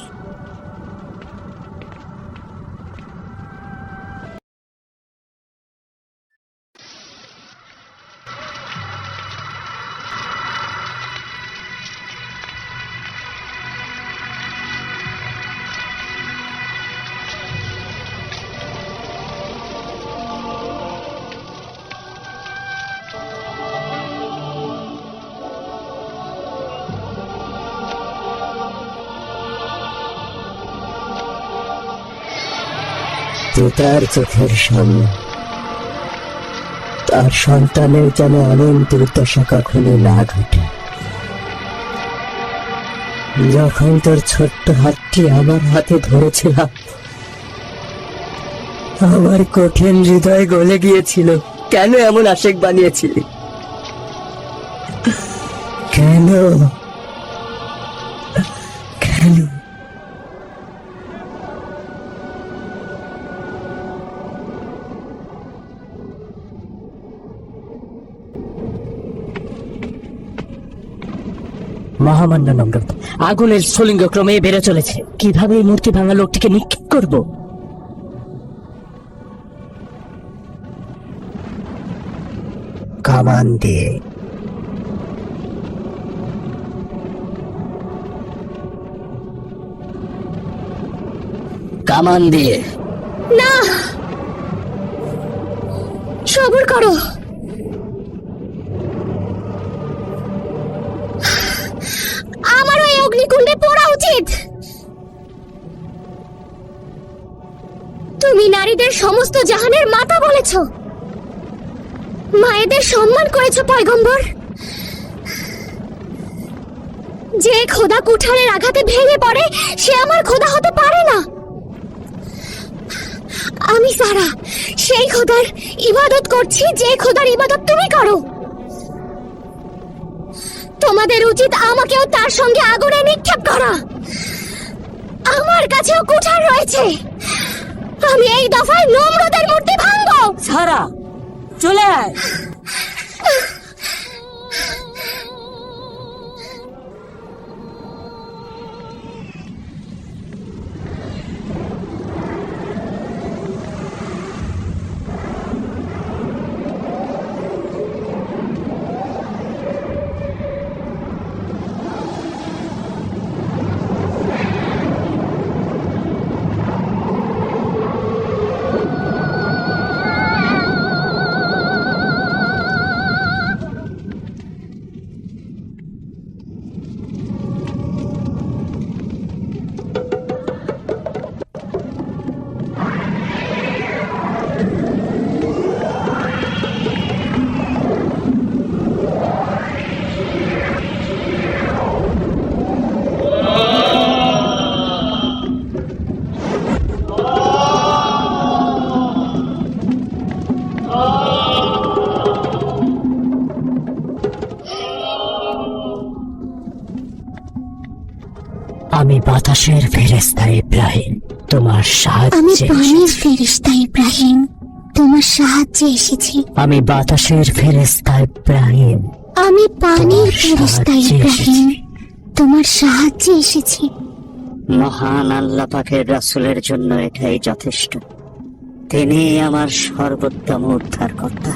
তার চোখের সামনে তার সন্তানের যেন এমন দুর্দশা কখনো না ঘটে। যখন তোর ছোট্ট হাতটি আমার হাতে ধরেছিলাম, আমার কঠিন হৃদয় গলে গিয়েছিল। কেন এমন আশেক বানিয়েছিলি? কেন কেন? মহামান্য নমরুদ, আগুনের স্ফুলিঙ্গ ক্রমে বেড়ে চলেছে। কিভাবে এই মূর্তি ভাঙা লোকটিকে নিক্ষেপ করব? কামান দিয়ে। কামান দিয়ে? না, সবর করো। আমারও এই অগ্নিকুণ্ডে পড়া উচিত। তুমি নারীদের সমস্ত জাহানের মাতা বলেছ, মায়েদের সম্মান করেছ পয়গম্বর। যে খোদা কুঠারের আঘাতে ভেঙে পড়ে সে আমার খোদা হতে পারে না। আমি সারা সেই খোদার ইবাদত করছি যে খোদার ইবাদত তুমি করো। তোমাদের উচিত আমাকেও তার সঙ্গে আগুনে নিক্ষেপ করা। আমার কাছেও কুঠার রয়েছে। আমি এই দফায় নমরুদের মূর্তি ভাঙবো। সারা, চলে আয়। আমি বাতাসের ফেরেশতা ইব্রাহিম, তোমার আমি সাহায্যে পানির ফেরেশতা ইব্রাহিম, তোমার সাহায্যে এসেছি। আমি বাতাসের ফেরেশতা ইব্রাহিম, আমি পানির তোমার ফেরেশতা সাহায্যে ইব্রাহিম, এসেছি। তোমার সাহায্যে এসেছি। মহান আল্লাহ পাকের রাসূলের জন্য এটাই যথেষ্ট। তিনি আমার সর্বোত্তম উদ্ধারকর্তা।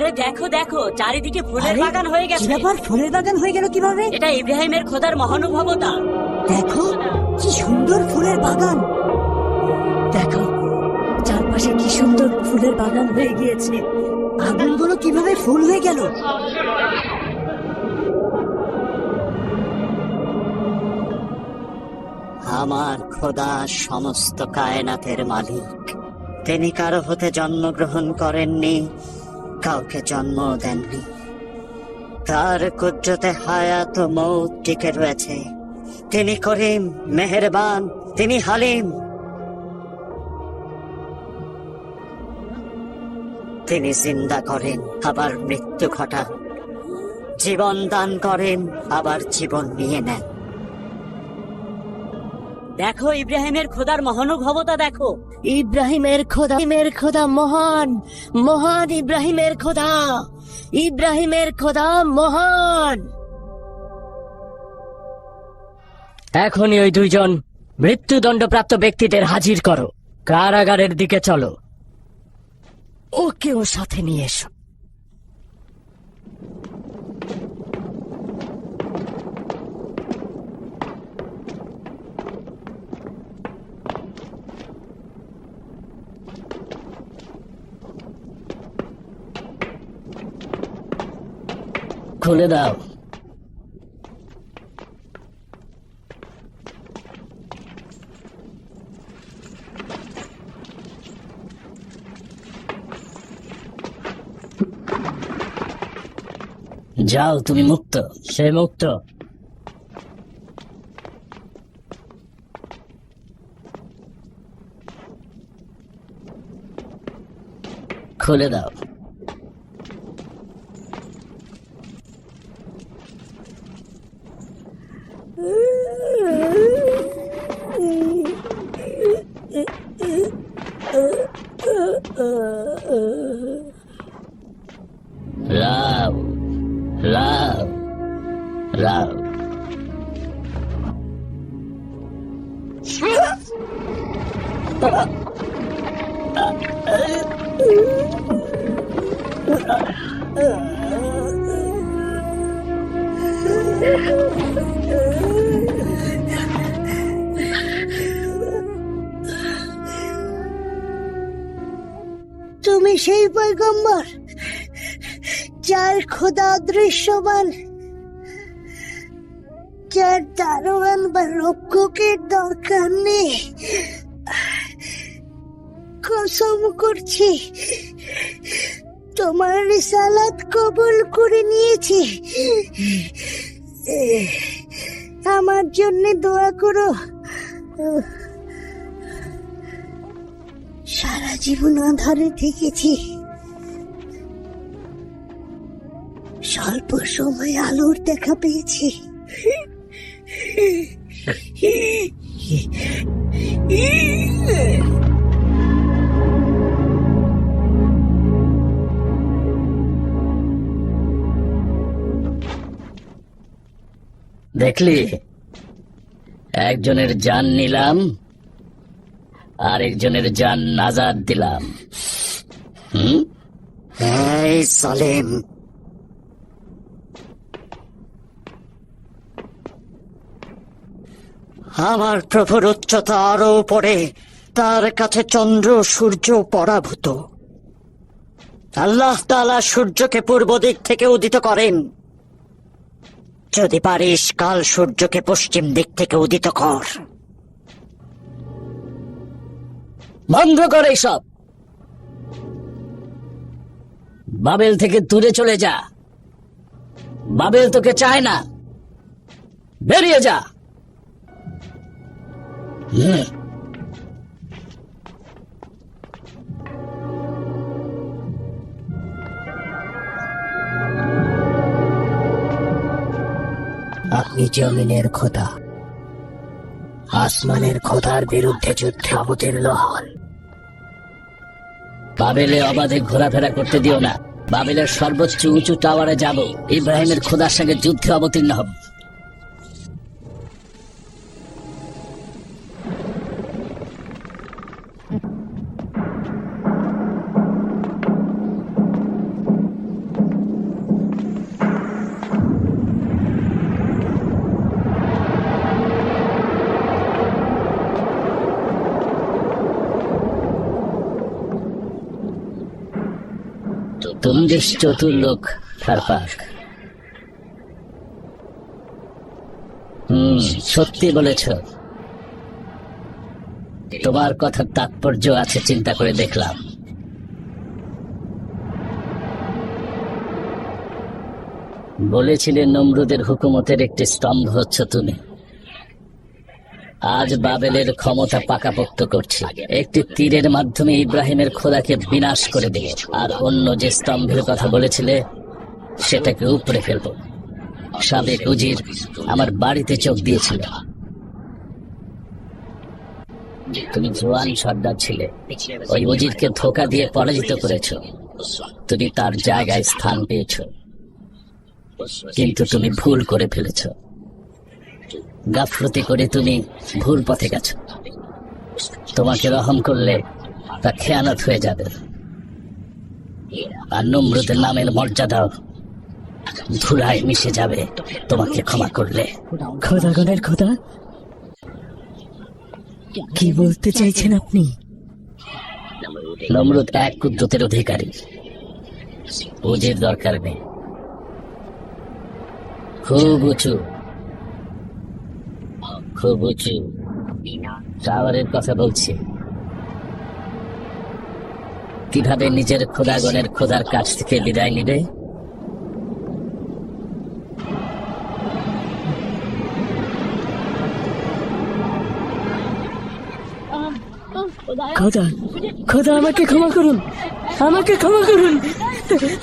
আরে দেখো দেখো, চারিদিকে ফুলের আরে, বাগান হয়ে কি গেছে। ব্যাপার, ফুলের বাগান হয়ে গেল কিভাবে? এটা ইব্রাহিমের খোদার মহানুভবতা। দেখো কি সুন্দর ফুলের বাগান, দেখো চারপাশে কি সুন্দর ফুলের বাগান হয়ে গিয়েছে। আগুনগুলো কিভাবে ফুল হয়ে গেল? আমার খোদা সমস্ত কায়নাতের মালিক। তিনি কারো হতে জন্মগ্রহণ করেননি, কাউকে জন্ম দেননি। তার কুদরতে হায়াত ও মৌত টিকে রয়েছে। তিনি করিম, মেহেরবান, তিনি হালিম। তিনি জিন্দা করেন, আবার মৃত্যু ঘটান। জীবন দান করেন, আবার জীবন নিয়ে নেন। দেখো ইব্রাহিমের খোদার মহানুভবতা দেখো। ইব্রাহিমের খোদা মহান, মহান ইব্রাহিমের খোদা, ইব্রাহিমের খোদা মহান। এখনই ওই দুইজন মৃত্যুদণ্ডপ্রাপ্ত ব্যক্তিদের হাজির করো, কারাগারের দিকে চলো। ওকেও সাথে নিয়ে এসো। খুলে দাও। যাও, তুমি মুক্ত। সে মুক্ত। খুলে দাও। লাও, লাও, লাও। তুমি সেই পয়গম্বর যার খোদা দৃশ্যমান, যার দারোয়ান বা রক্ষকের দরকার নেই। কসম করছি তোমার রিসালাত কবুল করে নিয়েছি। আমার জন্য দোয়া করো। সারা জীবন আঁধারে থেকেছি, স্বল্প সময় আলোর দেখা পেয়েছি। দেখলি, একজনের জান নিলাম, আরেকজনের জান নাজাদ দিলাম। এই সালেম, আমার প্রভুর উচ্চতা আরো উপরে, তার কাছে চন্দ্র সূর্য পরাভূত। আল্লাহ তাআলা সূর্যকে পূর্ব দিক থেকে উদিত করেন। যদি পারিস কাল সূর্যকে পশ্চিম দিক থেকে উদিত কর। বন্ধ কর এইসব। বাবেল থেকে দূরে চলে যা। বাবেল তোকে চায় না, বেরিয়ে যা। আপনি জমিনের খোদা, আসমানের খোদার বিরুদ্ধে যুদ্ধে অবতীর্ণ হন। বাবেলে অবাধে ঘোরাফেরা করতে দিও না। বাবেলের সর্বোচ্চ উঁচু টাওয়ারে যাব, ইব্রাহিমের খোদার সঙ্গে যুদ্ধে অবতীর্ণ হব। তুমি বেশ চতুর লোক হারপাক। সত্যি বলেছ। তোমার কথার তাৎপর্য আছে চিন্তা করে দেখলাম। বলেছিলে নমরুদের হুকুমতের একটি স্তম্ভ হচ্ছ তুমি। আজ বাবেলের ক্ষমতা পাকাপোক্ত করছি। একটি তীরের মাধ্যমে ইব্রাহিমের খোদাকে বিনাশ করে দেব, আর অন্য যে স্তম্ভের কথা বলেছিলে সেটাকে উপড়ে ফেলবো। সাবেক উজির আমার বাড়িতে চোখ দিয়েছিল। তুমি জোয়ান সর্দার ছিলে, ওই উজিরকে ধোঁকা দিয়ে পরাজিত করেছ। তুমি তার জায়গায় স্থান পেয়েছ, কিন্তু তুমি ভুল করে ফেলেছ। গাফলতি করে তুমি ভুল পথে গেছ। তোমাকে রহম করলে তা খেয়ানত হয়ে যাবে, আর নমরুদের নামের মর্যাদাও ধুলায় মিশে যাবে তোমাকে ক্ষমা করলে। খোদাগণের খোদা, কি বলতে চাইছেন আপনি? নমরুদ এক কুদ্রতের অধিকারী, উজির দরকার নেই। খুব উঁচু, খুব উঁচু টাওয়ারের কথা বলছি। কিভাবে নিজের খোদাগণের খোদার কাছ থেকে বিদায় নিবে? খোদা, খোদা আমাকে ক্ষমা করুন, আমাকে ক্ষমা করুন,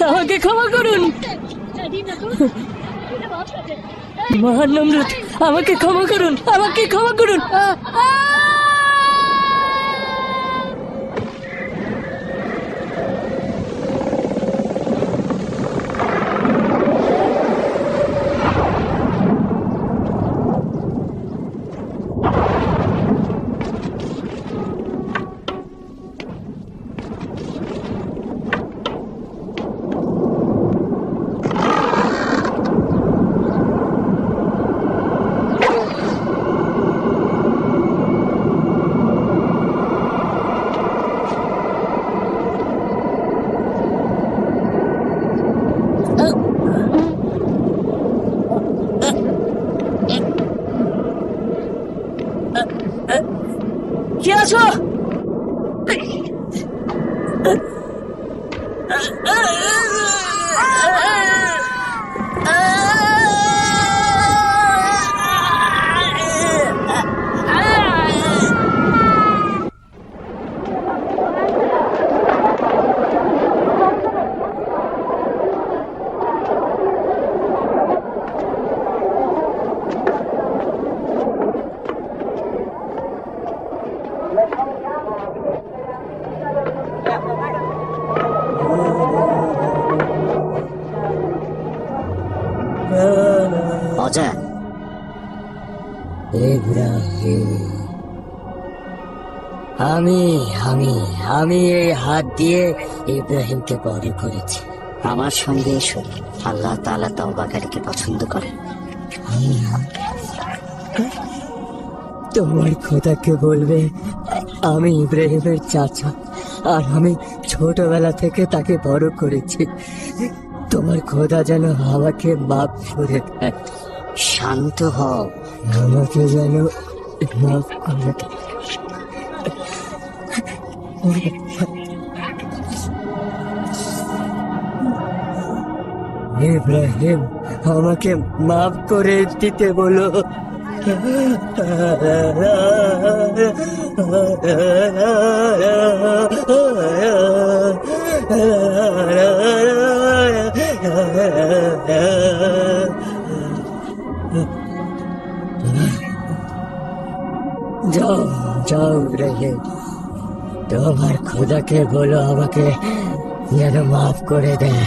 আমাকে ক্ষমা করুন। মহান নমরুদ, আমাকে ক্ষমা করুন, আমাকে ক্ষমা করুন। কি আছো? অজয়, আমি আমি আমি এই হাত দিয়ে ইব্রাহিমকে বড় করেছি। আমার সঙ্গে এসো। আল্লাহ তাআলা তওবাকারীকে পছন্দ করেন। তোমার খোদাকে বলবে আমি ইব্রাহিমের চাচা, আর আমি ছোটবেলা থেকে তাকে বড় করেছি। তোমার খোদা যেন আমাকে মাফ করে দেয়। শান্ত হও। আমাকে যেন মাফ করে দেয়। ইব্রাহিম, আমাকে মাফ করে দিতে বলো। যাও যাও ইব্রাহিম, তোমার খোদাকে বলো আমাকে যেন মাফ করে দেয়।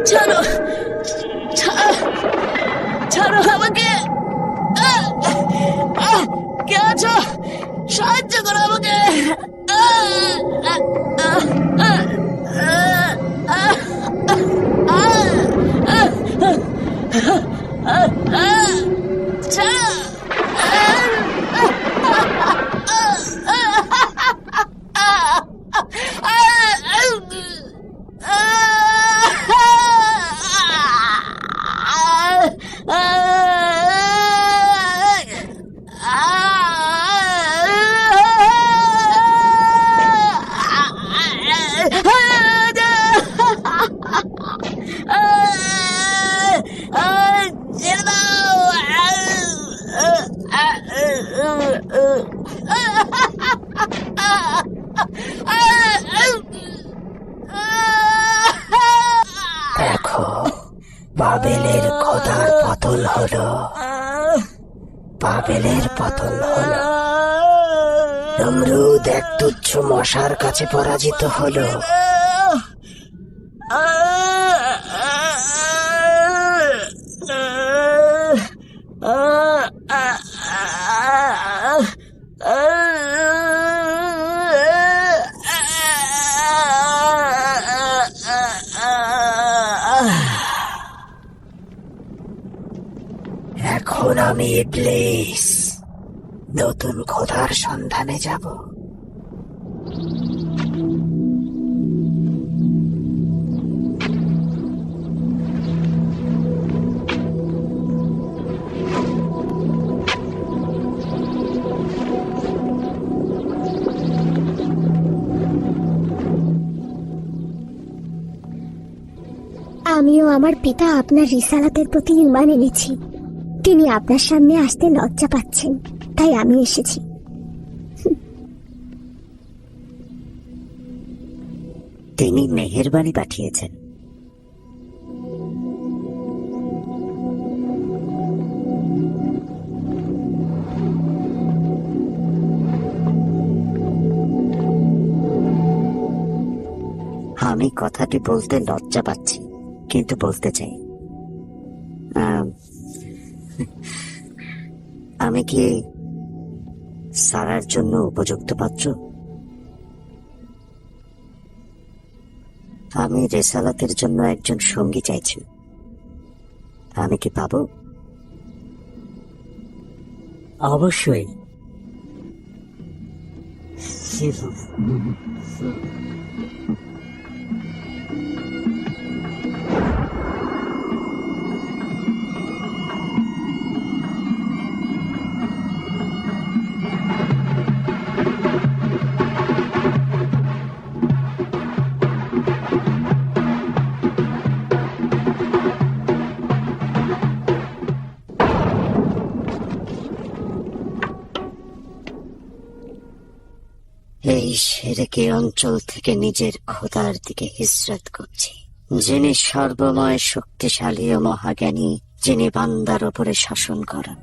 ছাড়ো ছাড়ো আমাকে কে আছো সাহায্য করো আমাকে দেখো, বাবেলের খোদার পতন হলো, বাবেলের পতন হলো। নমরুদ এক তুচ্ছ মশার কাছে পরাজিত হলো। এখন আমি ইবলিস নতুন খোদার সন্ধানে যাব। আমিও আমার পিতা আপনার রিসালাতের প্রতি ঈমান এনেছি। তিনি আপনার সামনে আসতে লজ্জা পাচ্ছেন, তাই আমি এসেছি। তিনি মেহেরবানি পাঠিয়েছেন। আমি কথাটি বলতে লজ্জা পাচ্ছি, কিন্তু বলতে চাই। আমি কি সারার জন্য উপযুক্ত পাত্র? আমি রেসালাতের জন্য একজন সঙ্গী চাইছি, আমি কি পাবো? অবশ্যই। এই সেরেকে অঞ্চল থেকে নিজের খোদার দিকে হিজরত করছি, যিনি সর্বময় শক্তিশালী ও মহাজ্ঞানী, যিনি বান্দার ওপরে শাসন করেন।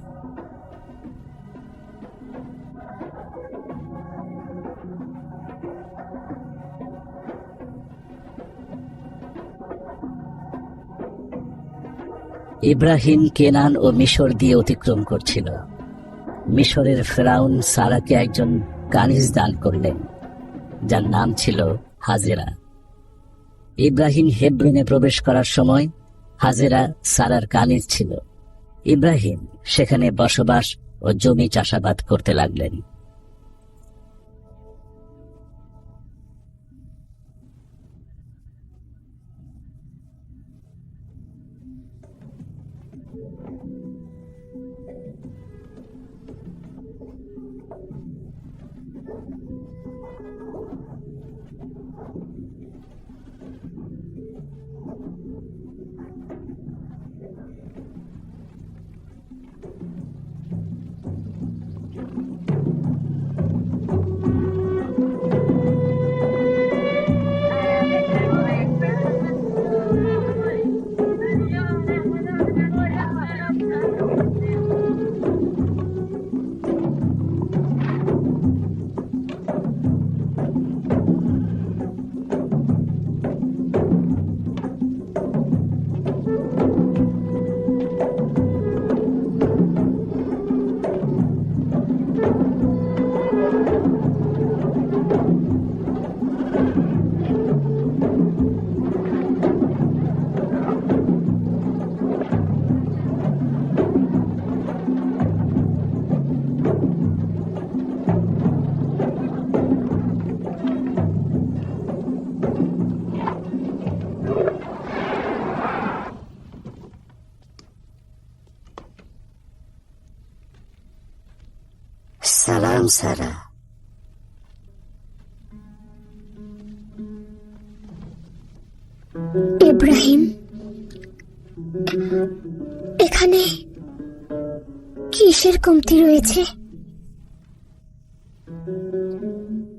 ইব্রাহিম কেনান ও মিশর দিয়ে অতিক্রম করছিল। মিশরের ফেরাউন সারাকে একজন কানিজ দান করলেন, যার নাম ছিল হাজেরা। ইব্রাহিম হেব্রনে প্রবেশ করার সময় হাজেরা সারার কানিজ ছিল। ইব্রাহিম সেখানে বসবাস ও জমি চাষাবাদ করতে লাগলেন। থাম সারা। ইব্রাহিম, এখানে কিসের কমতি রয়েছে?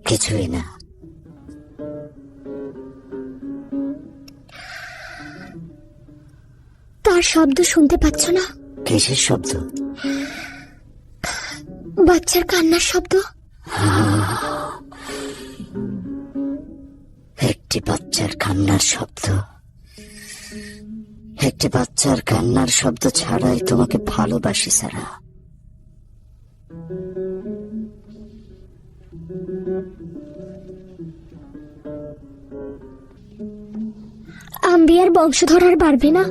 কিছুই না। তার শব্দ শুনতে পাচ্ছ না? কিসের শব্দ? বাচ্চার কান্নার শব্দ। একটি বাচ্চার কান্নার শব্দ? একটি বাচ্চার কান্নার শব্দ ছাড়াই তোমাকে ভালোবাসি সারা। আম্বিয়ার বংশধর আর বাড়বে না?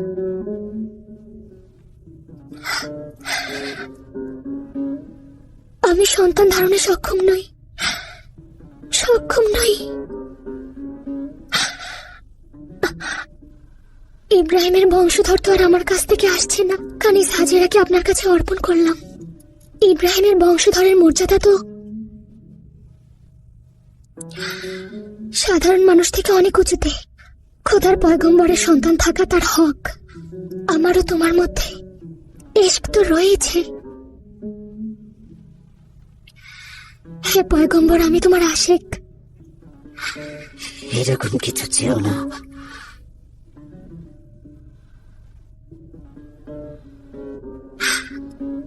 আমি সন্তান ধারণে সক্ষম নই। ইব্রাহিমের বংশধর তো আর আমার কাছ থেকে আসছে না। কানিজ হাজেরাকে আপনার কাছে অর্পণ করলাম। ইব্রাহিমের বংশধরের মর্যাদা তো সাধারণ মানুষ থেকে অনেক উঁচুতে। খোদার পয়গম্বরের সন্তান থাকা তার হক। আমারও তোমার মধ্যে ইশক তো রয়েছে। হে পয়গম্বর, আমি তোমার আশিক। এরকম কিছু চেও না।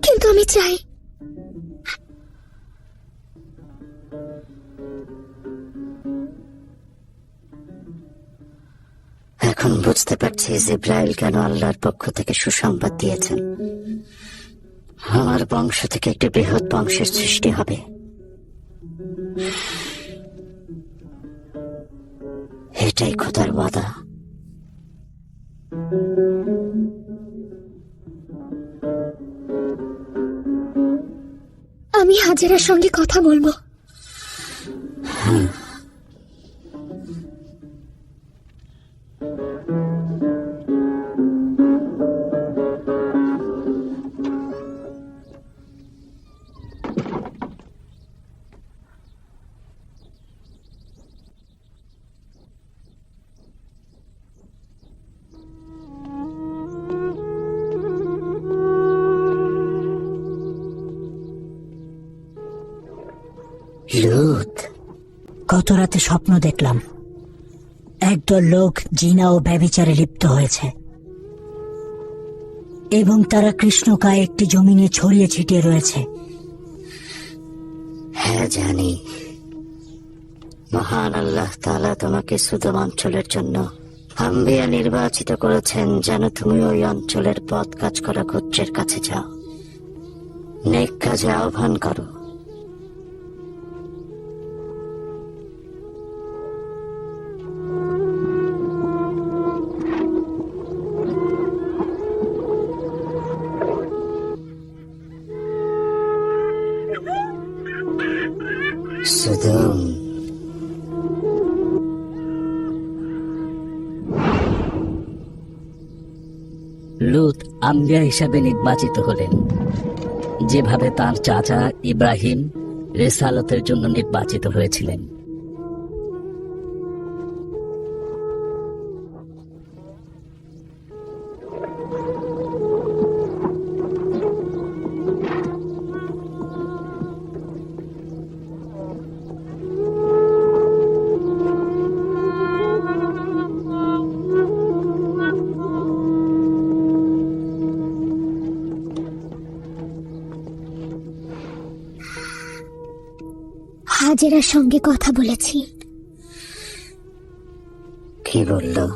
কিন্তু আমি চাই। এখন বুঝতে পারছি জিব্রাইল কেন আল্লাহর পক্ষ থেকে সুসংবাদ দিয়েছেন। আমার বংশ থেকে একটি বৃহৎ বংশের সৃষ্টি হবে। এটাই খোদার ওয়াদা। আমি হাজেরার সঙ্গে কথা বলবো। লুত, গত রাতে স্বপ্ন দেখলাম একদল লোক জিনা ও ব্যভিচারে লিপ্ত হয়েছে এবং তারা কৃষ্ণকায় একটি জমিনে ছড়িয়ে ছিটিয়ে রয়েছে। হ্যাঁ জানি। মহান আল্লাহ তাআলা তোমাকে সুদম অঞ্চলের জন্য আম্বিয়া নির্বাচিত করেছেন যেন তুমি ওই অঞ্চলের পথ কাজ করা গোত্রের কাছে যাও, নেক কাজে আহ্বান করো। সুদম, লূত আম্বিয়া হিসাবে নির্বাচিত হলেন, যেভাবে তার চাচা ইব্রাহিম রেসালতের জন্য নির্বাচিত হয়েছিলেন। হাজেরার সঙ্গে কথা বলেছি। কি বললো?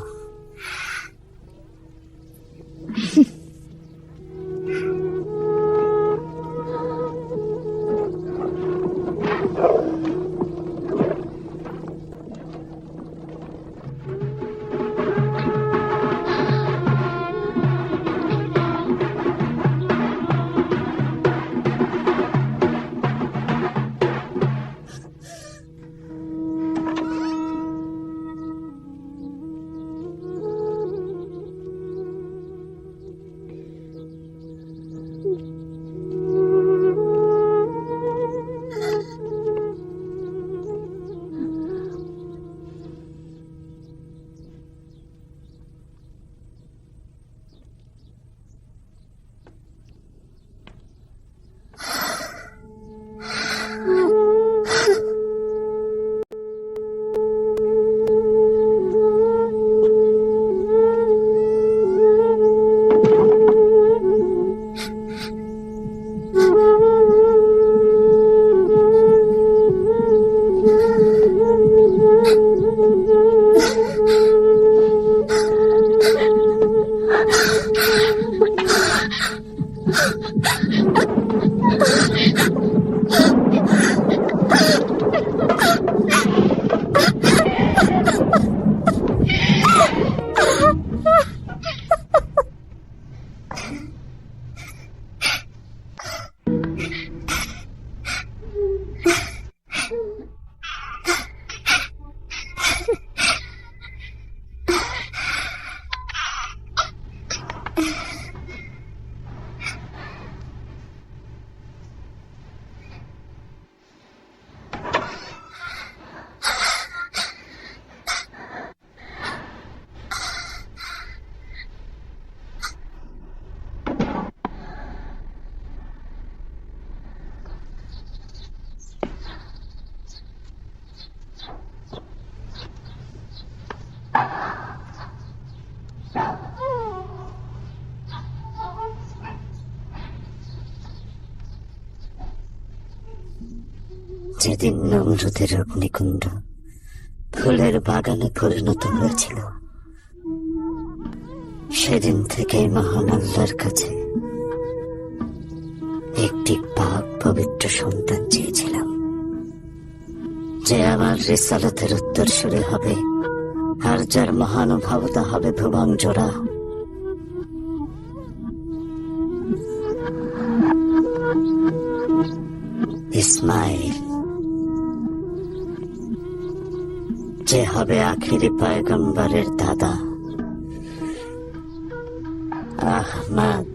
যেদিন নমরুদের অগ্নিকুণ্ড ফুলের বাগানে পরিণত হয়েছিল, সেদিন থেকেই মহান আল্লাহর কাছে একটি পাক পবিত্র সন্তান চেয়েছিলাম, যে আমার রিসালাতের উত্তরসূরি হবে আর যার মহানুভবতা হবে ভুবন জোড়া। ইসমাইল, যে হবে আখিরি পয়গম্বরের দাদা। আহমদ,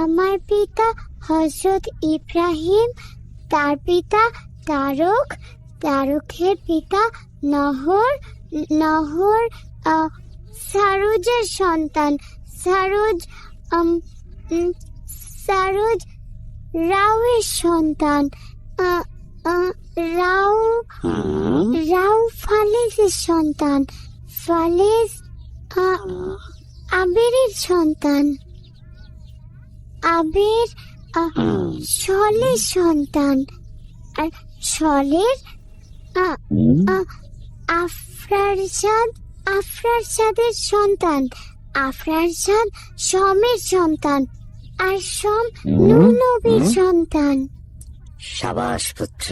আমার পিতা হযরত ইব্রাহিম, তার পিতা তারক, তারকের পিতা নহর, নহর সারুজের সন্তান, সারুজ সারুজ রাউয়ের সন্তান, রাউ রাউ ফালেজের সন্তান, ফালেজ আবেরের সন্তান, আবের শলের সন্তান, আর শলের আফরারজাদ, আফরারজাদের সন্তান, আফরারজাদ শমের সন্তান, আর শম নূহ নবীর সন্তান। সাবাস পুত্র।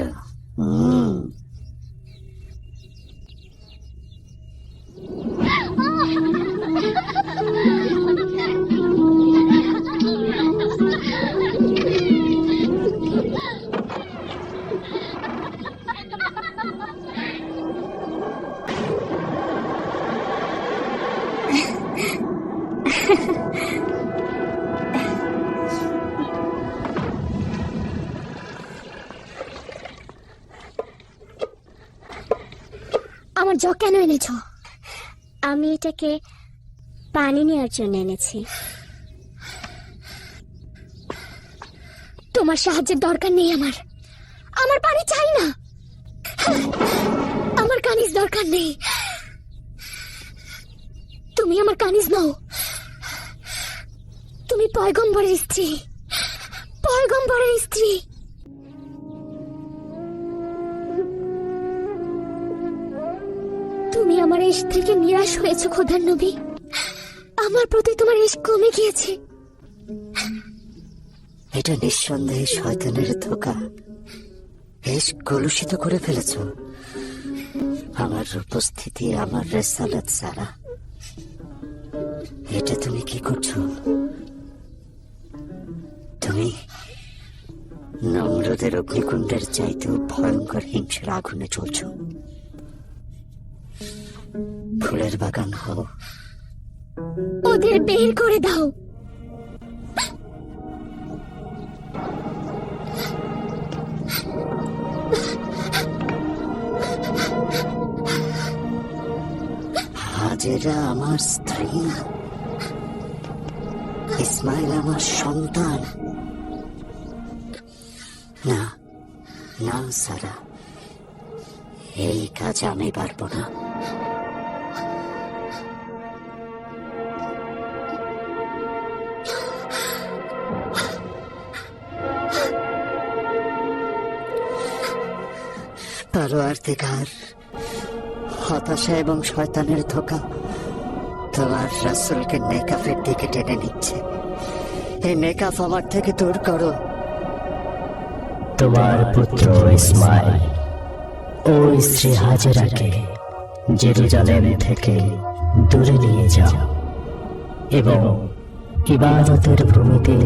আমার জগ কেন এনেছো? আমি এটাকে পানি নেওয়ার জন্য এনেছি। তোমার সাহায্যের দরকার নেই আমার, আমার পানি চাই না, আমার কানিজ দরকার নেই। তুমি আমার কানিজ নও, তুমি পয়গম্বরের স্ত্রী, পয়গম্বরের স্ত্রী। তুমি আমার ইশক থেকে নিরাশ হয়েছো খোদার নবী, আমার প্রতি তোমার ইশক কমে গিয়েছে। এটা নিঃসন্দেহে শয়তানের ধোঁকা। ইশক কলুষিত করে ফেলেছ আমার উপস্থিতি, আমার রিসালাত ছাড়া। এটা তুমি কি করছো? তুমি নমরুদের অগ্নিকুণ্ডের চাইতেও ভয়ঙ্কর হিংসার আগুনে চলছ। ফুলের বাগান হও, ওদের বের করে দাও। হাজেরা আমার স্ত্রী, ইসমাইল আমার সন্তান। না না সারা, এই কাজ আমি পারবো না। পরওয়ারদিগার, হতাশা এবং শয়তানের ধোঁকা তোমার রাসূলকে নেকাফের দিকে টেনে নিচ্ছে। এই নেকাফ আমার থেকে দূর করো। তোমার পুত্র ইসমাইল ওই স্ত্রী হাজেরাকে জেরুজালেম থেকে দূরে নিয়ে যাও এবং ইবাদতের ভূমিতে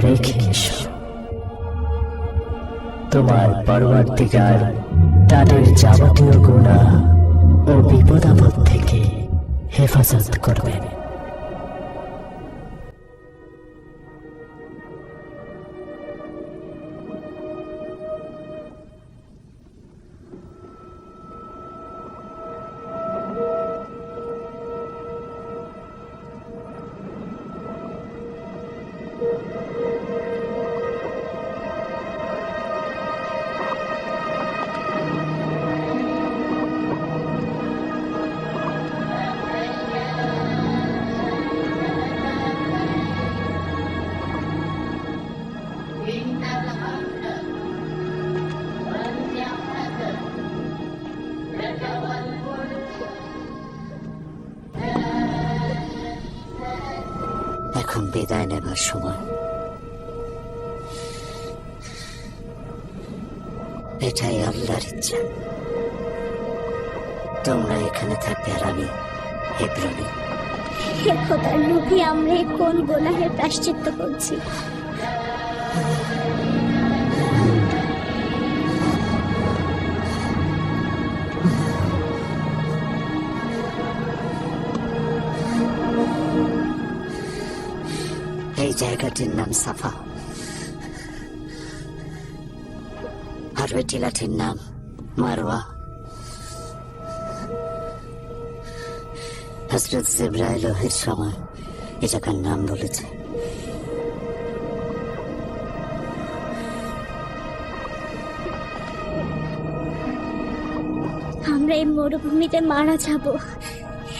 রেখে এসো। তোমার পরবর্তীকার তাদের যাবতীয় গুনাহ ও বিপদাপদ থেকে হেফাজত করবেন। এখন বিদায় নেবার সময়। এটাই আল্লাহর ইচ্ছা। তোমরা এখানে থাকবে আর আমি হেব্রনে। হে খোদার নবী, আমরা এই কোন গুনাহের প্রায়শ্চিত্ত করছি? এই জায়গাটির নাম সাফা, আর ওই টিলাটির নাম মারওয়া। হযরত জিবরাইল ওহীর সময় এই জায়গার নাম বলেছে। আমরা এই মরুভূমিতে মারা যাব।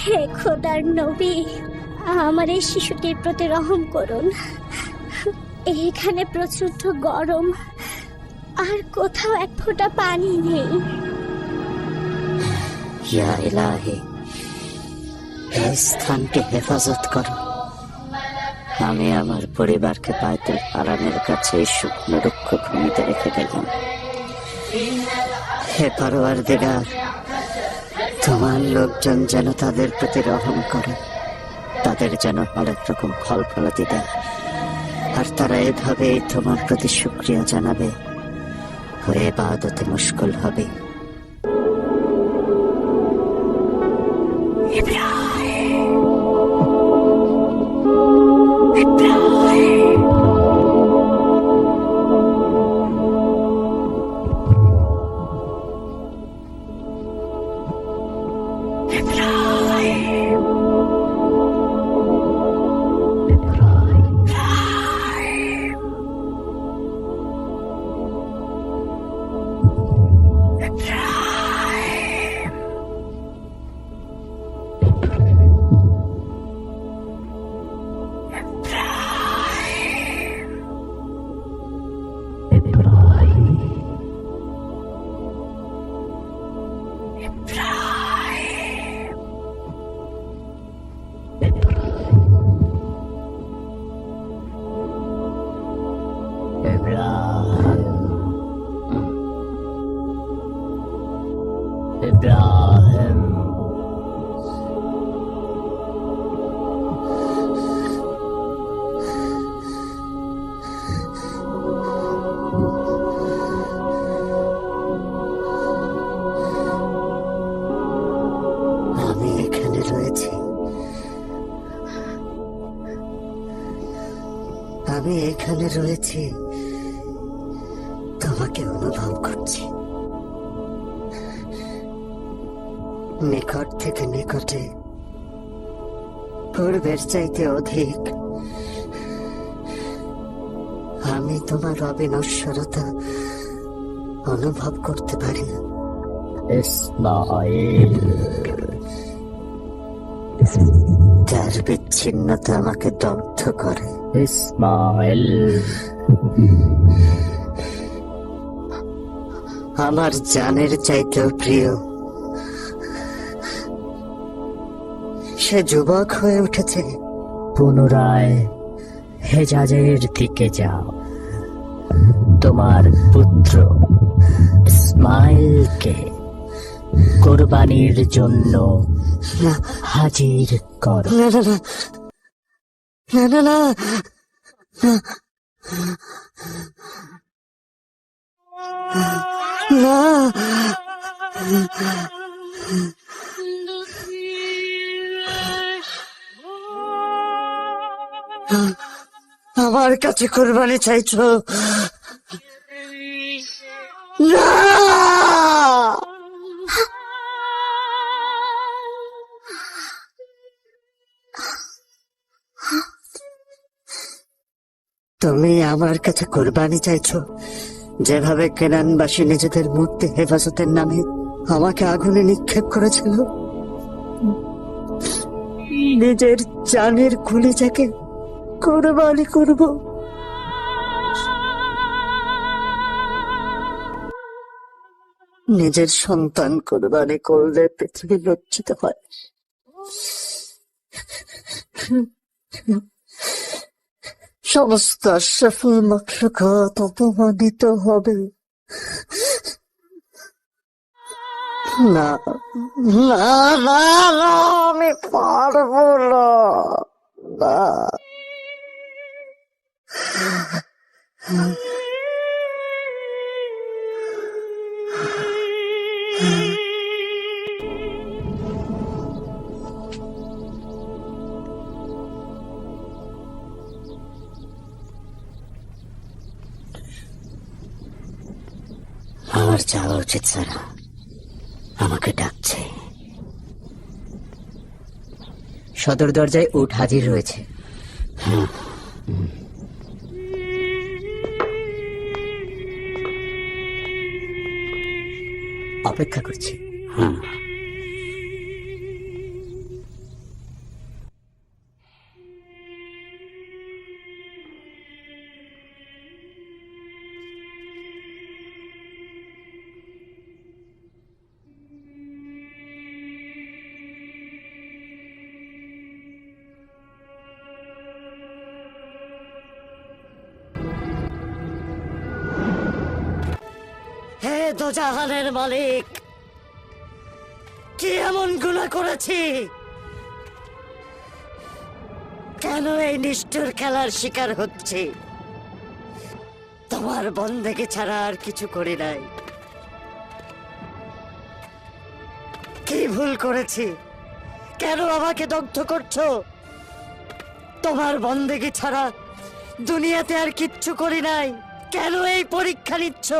হে খোদার নবী, আমার এই শিশুটির প্রতি রহম করুন। এখানে প্রচন্ড গরম, আর কোথাও এক ফোঁটা পানি নেই। ইয়া ইলাহি, এই স্থানকে হেফাজত করো। আমি আমার পরিবারকে বাইতুল হারামের কাছে এই শুকনো রুক্ষ ভূমিতে রেখে গেলাম। হে পরওয়ারদিগার, তোমার লোকজন যেন তাদের প্রতি রহম করে, তাদের যেন অনেক রকম ফল ফলাদি দেয়, আর তারা এভাবেই তোমার প্রতি শুকরিয়া জানাবে, হয়ে ইবাদতে মুশকুল হবে। আমি এখানে রয়েছি, আমি এখানে রয়েছি, তোমাকে অনুভব করছি। নিকট থেকে নিকটে, পূর্বের চাইতে অধিক আমি তোমার অবিনশ্বরতা অনুভব করতে পারি। ইসমাঈল, যার বিচ্ছিন্নতা আমাকে দগ্ধ করে। ইসমাঈল, আমার জানের চাইতেও প্রিয়। সে যুবক হয়ে উঠেছে। পুনরায় হেজাজের দিকে যাও। তোমার পুত্র ইসমাঈলকে কোরবানির জন্য হাজির কর। না না না না না না আমার কাছে কোরবানি চাইছো? না তুমি আমার কাছে কোরবানি চাইছো, যেভাবে কেনানবাসী নিজেদের মূর্তি হেফাজতের নামে আমাকে আগুনে নিক্ষেপ করেছিল। নিজের জানের কলিজাকে কোরবানি করব। নিজের সন্তান কোরবানি করলে পৃথিবী লজ্জিত হয়। সমস্ত আশরাফুল মাখলুকাত অপমানিত হবে। না না না না, আমি পারবো না। না আমার যাওয়া উচিত সারা, আমাকে ডাকছে। সদর দরজায় উট হাজির রয়েছে। অপেক্ষা করছি। হে দোজাহানের মালিক, কি এমন গুনাহ করেছি? কেন এই নিষ্ঠুর খেলার শিকার হচ্ছে? তোমার বন্দেকে ছাড়া আর কিছু করি নাই। কি ভুল করেছি? কেন আমাকে দগ্ধ করছো? তোমার বন্দেগী ছাড়া দুনিয়াতে আর কিচ্ছু করি নাই, কেন এই পরীক্ষা নিচ্ছ?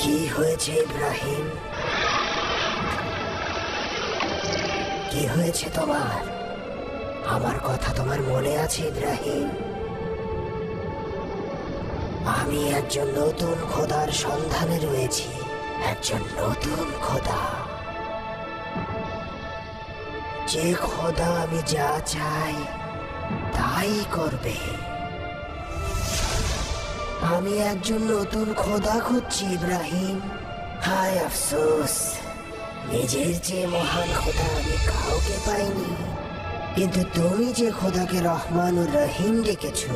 কি হয়েছে ইব্রাহিম? কি হয়েছে তোমার? আমার কথা তোমার মনে আছে ইব্রাহিম? আমি একজন নতুন খোদার সন্ধানে রয়েছি, একজন নতুন খোদা। যে খোদা আমি যা চাই তাই করবে। আমি একজন নতুন খোদা খুঁজছি ইব্রাহিম। হায় আফসোস, নিজের যে মহান খোদা আমি কাউকে পাইনি। কিন্তু তুমি যে খোদাকে রহমান ও রহিম ডেকেছো,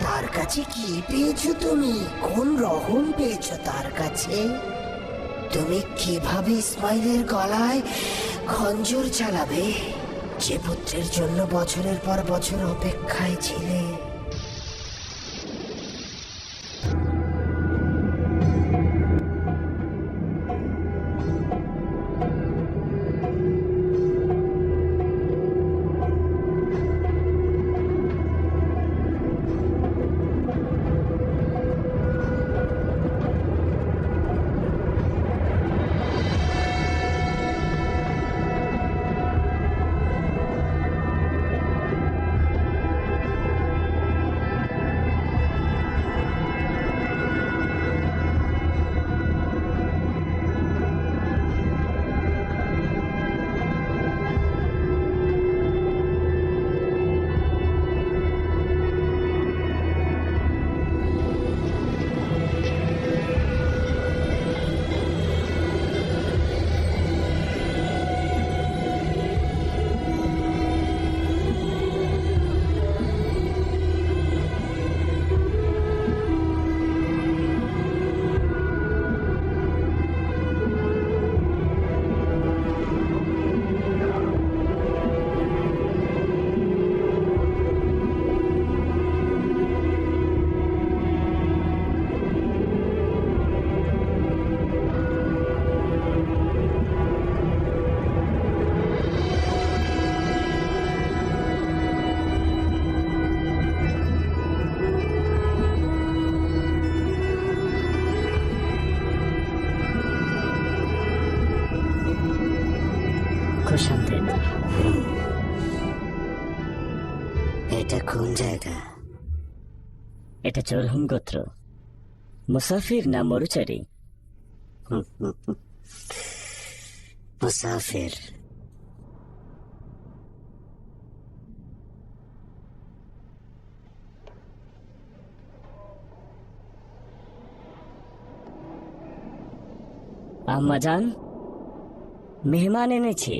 তার কাছে কি পেয়েছো? তুমি কোন রহম পেয়েছো তার কাছে? তুমি কিভাবে ইসমাইলের গলায় খঞ্জর চালাবে, যে পুত্রের জন্য বছরের পর বছর অপেক্ষায় ছিলে? কোন জায়গা? এটা চরহম গোত্র। মুসাফির না মরুচারী? মুসাফির। আম্মাজান, মেহমান এনেছি।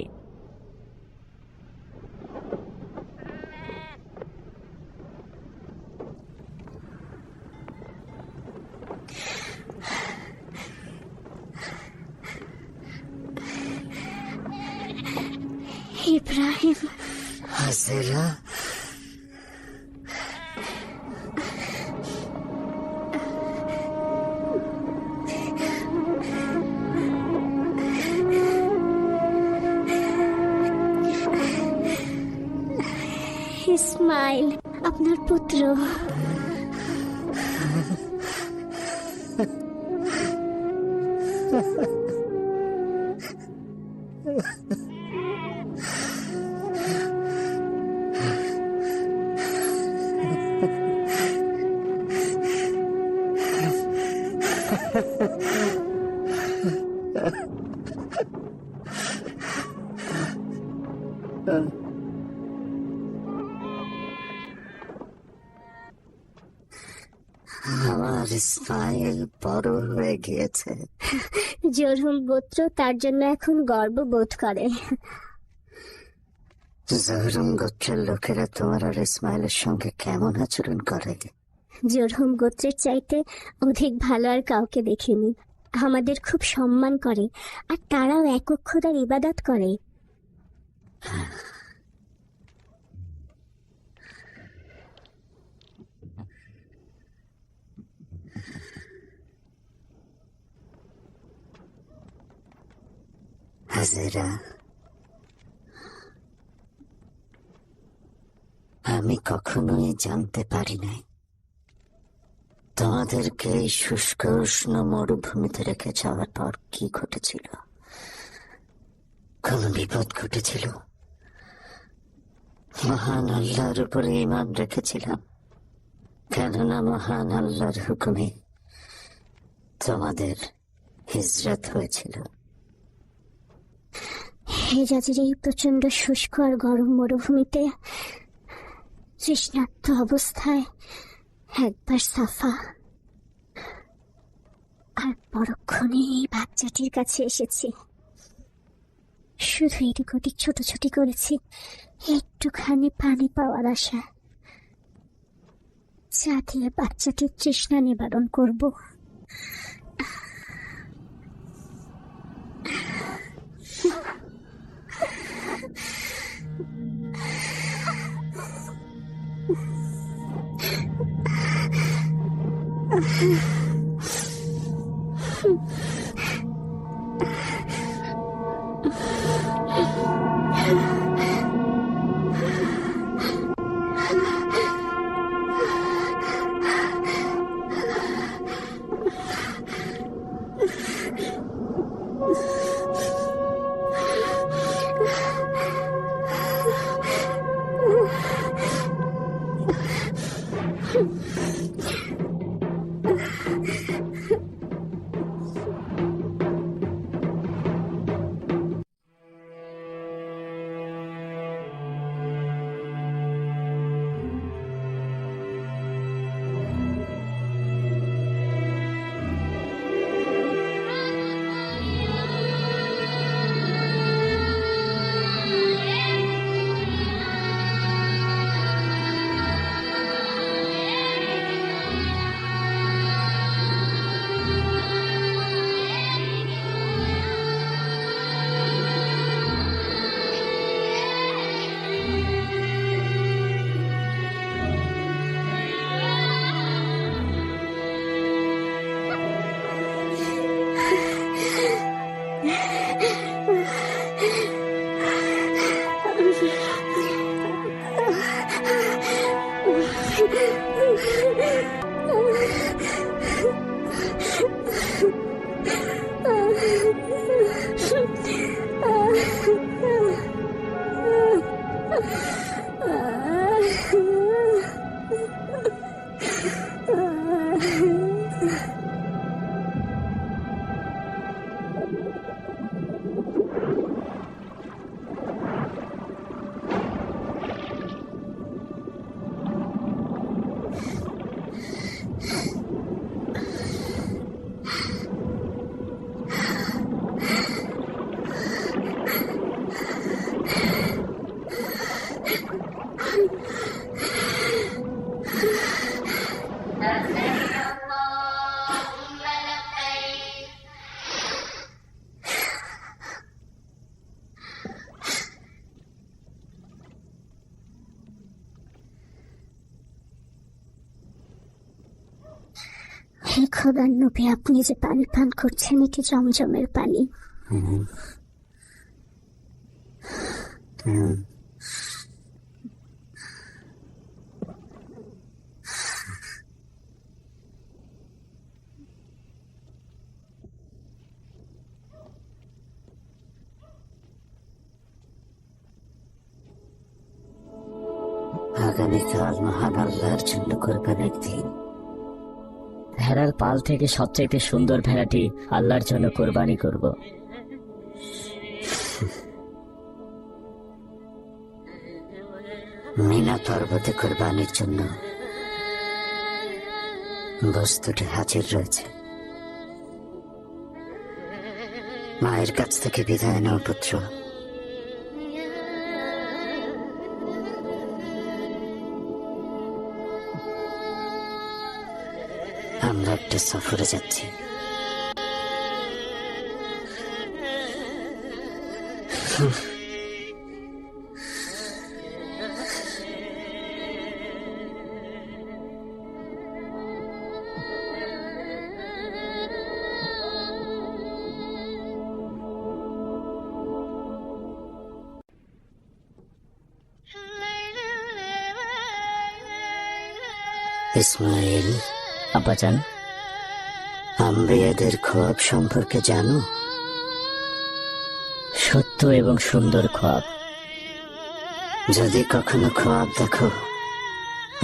ইব্রাহিম, হাজেরা, ইসমাইল আপনার পুত্র। আমার ইসমাইল বড় হয়ে গিয়েছে। জরহুম গোত্র তার জন্য এখন গর্ববোধ করে। জহরুম গোত্রের লোকেরা তোমার আর ইসমাইলের সঙ্গে কেমন আচরণ করে? জরহুম গোত্রের চাইতে অধিক ভালো আর কাউকে দেখিনি। আমাদের খুব সম্মান করে, আর তারাও একক খোদার ইবাদত করে। হাজেরা, আমি কখনোই জানতে পারি নাই তোমাদেরকে এই শুষ্ক উষ্ণ মরুভূমিতে রেখে যাওয়ার পর কি ঘটেছিল। কোন বিপদ ঘটেছিল? মহান আল্লাহর উপরে ঈমান রেখেছিলাম, কেননা মহান আল্লাহর হুকুমে তোমাদের হিজরত হয়েছিল। হেজাজের এই প্রচন্ড শুষ্ক আর গরম মরুভূমিতে তৃষ্ণার্ত অবস্থায় একবার সাফা আর পরক্ষণে এই বাচ্চাটির কাছে এসেছি। শুধু এদিক ওদিক ছোটাছুটি করেছি একটুখানি পানি পাওয়ার আশা, যা দিয়ে বাচ্চাটির তৃষ্ণা নিবারণ করব। হে খোদার নবী, আপনি যে পানি পান করছেন এটি জমজমের পানি। আগামীকাল মহান আল্লাহর জন্য কোরবানির দিন। ভেড়ার পাল থেকে সবচাইতে সুন্দর ভেড়াটি আল্লাহর জন্য কোরবানি করব। মিনা পর্বতে কোরবানির জন্য বস্তুটি হাজির রয়েছে। মায়ের কাছ থেকে বিদায় নাও পুত্র। আমরা একটা সফরে যাচ্ছি। ইসমাইল, আব্বাজান, আম্বিয়াদের খোয়াব সম্পর্কে জানো? সত্য এবং সুন্দর খোয়াব। যদি কখনো খোয়াব দেখো,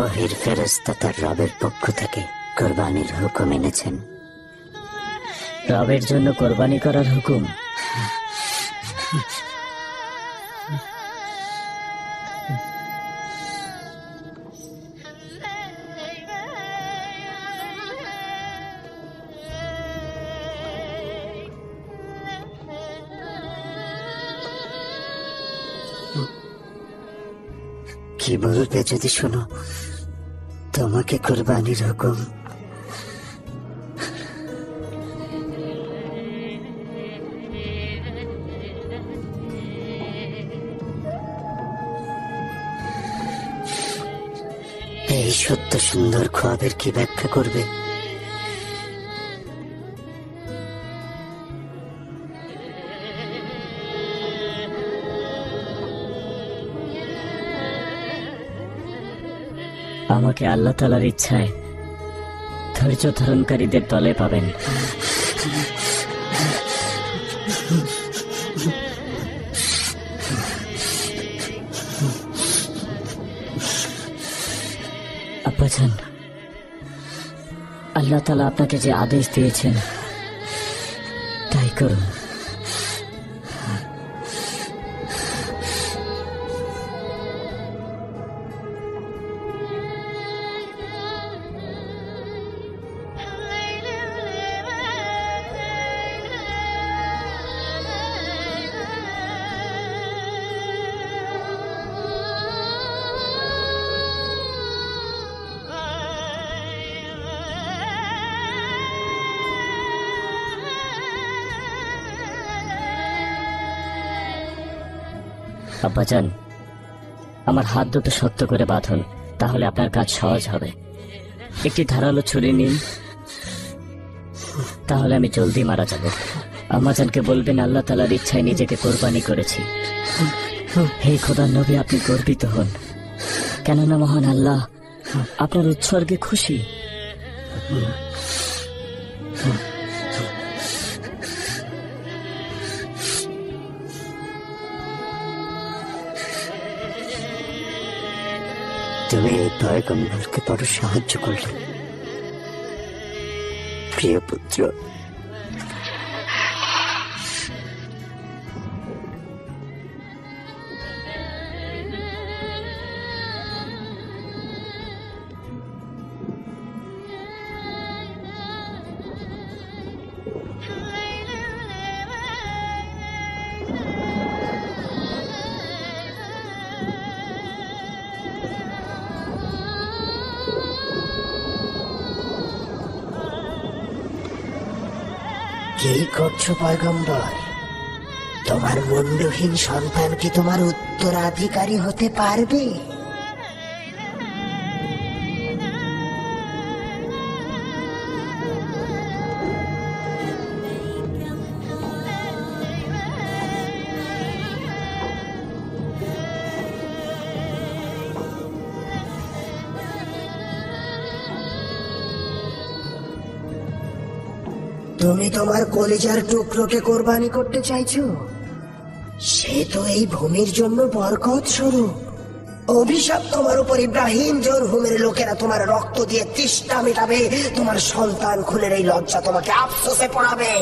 ওহির ফেরেশতা তার রবের পক্ষ থেকে কোরবানির হুকুম এনেছেন। রবের জন্য কোরবানি করার হুকুম? কি বলবে যদি শোনো তোমাকে কোরবানির হুকুম? এই সত্য সুন্দর খোয়াবের কি ব্যাখ্যা করবে? আমাকে আল্লাহ তাআলার ইচ্ছায় ধৈর্য ধারণকারীদের দলে পাবেন। আব্বাজান, আল্লাহ তাআলা আপনাকে যে আদেশ দিয়েছেন তাই করুন। আব্বাজান, আমার হাত দুটো শক্ত করে বাঁধুন, তাহলে আপনার কাজ সহজ হবে। একটি ধারালো ছুরি নিন, তাহলে আমি জলদি মারা যাব। আম্মাজানকে বলবেন আল্লাহ তাআলার ইচ্ছায় নিজেকে কোরবানি করেছি। হে খোদার নবী, আপনি গর্বিত হন, কেননা মহান আল্লাহ আপনার উৎসর্গে খুশি। তুমি এই পয়গম্বরকে বড় সাহায্য করলে প্রিয় পুত্র। কি করছো পয়গম্বর? তোমার মুন্ডহীন সন্তান কি তোমার উত্তরাধিকারী হতে পারবে? তুমি তোমার কলিজার টুকরোকে কোরবানি করতে চাইছো? সে তো এই ভূমির জন্য বরকত স্বরূপ। অভিশাপ তোমার উপর ইব্রাহিম, জরহুমের লোকেরা তোমার রক্ত দিয়ে তৃষ্ণা মেটাবে। তোমার সন্তান খুনের এই লজ্জা তোমাকে আফসোসে পড়াবে।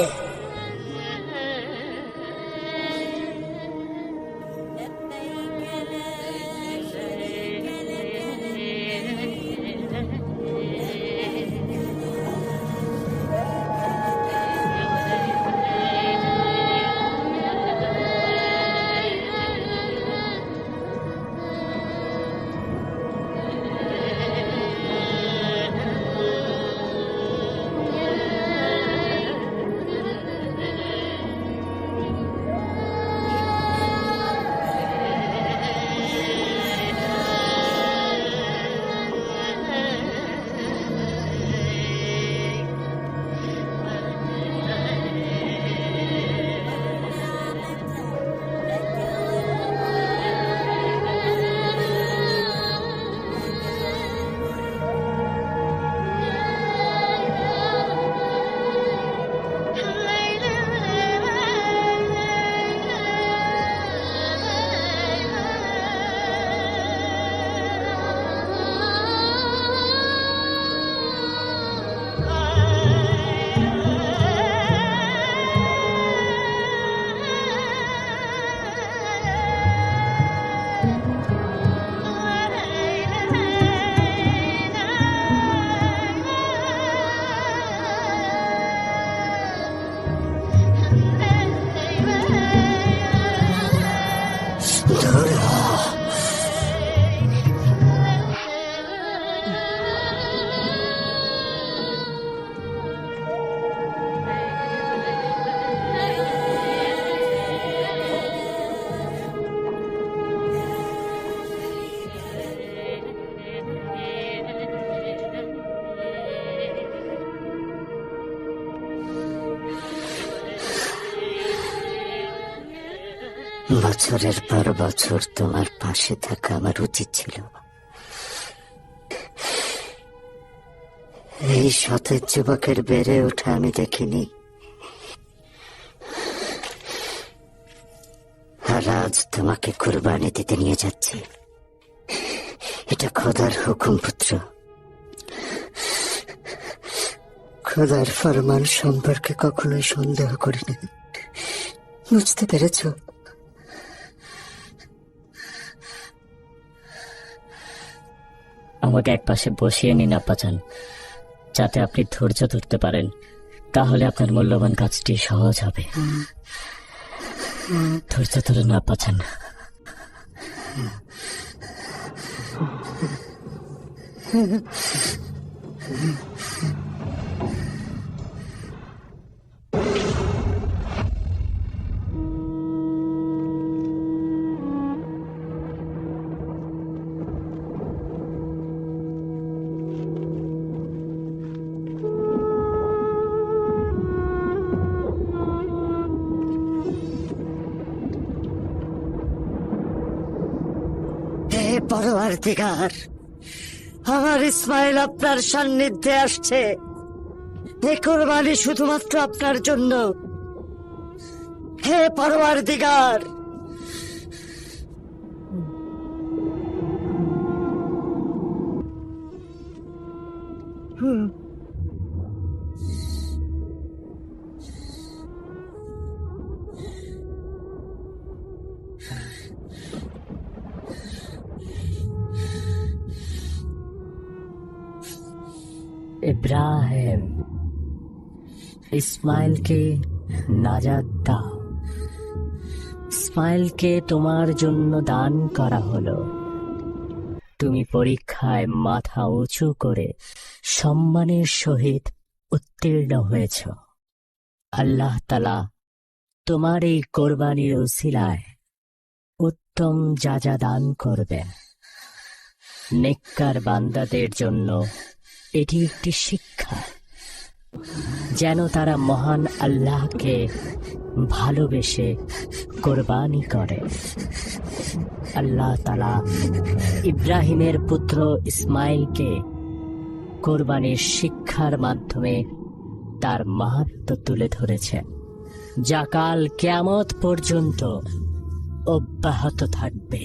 বছরের পর বছর তোমার পাশে থাকা আমার উচিত ছিল। এই সতেজ যুবকের বেড়ে ওঠা আমি দেখিনি, আর আজ তোমাকে কুরবানি দিতে নিয়ে যাচ্ছি। এটা খোদার হুকুম পুত্র। খোদার ফরমান সম্পর্কে কখনোই সন্দেহ করিনি। বুঝতে পেরেছ? আমাকে এক পাশে বসিয়ে নিন আব্বাজান, যাতে আপনি ধৈর্য ধরতে পারেন। তাহলে আপনার মূল্যবান কাজটি সহজ হবে। ধৈর্য ধরুন আব্বাজান। হে পরওয়ারদিগার, আমার ইসমাইল আপনার সান্নিধ্যে আসছে। এই কোরবানি শুধুমাত্র আপনার জন্য। হে পরওয়ারদিগার, ইব্রাহিম, ইসমাইলকে নাজাত দাও। ইসমাইলকে তোমার জন্য দান করা হলো। তুমি পরীক্ষায় মাথা উঁচু করে সম্মানের সহিত উত্তীর্ণ হয়েছ। আল্লাহ তাআলা তোমার এই কোরবানির উসিলায় উত্তম যা দান করবেন। নেককার বান্দাদের জন্য এটি একটি শিক্ষা, যেন তারা মহান আল্লাহকে ভালোবেসে কোরবানি করে। আল্লাহ তাআলা ইব্রাহিমের পুত্র ইসমাইলকে কোরবানির শিক্ষার মাধ্যমে তার মাহাত্ম্য তুলে ধরেছেন, যা কাল কিয়ামত পর্যন্ত অব্যাহত থাকবে।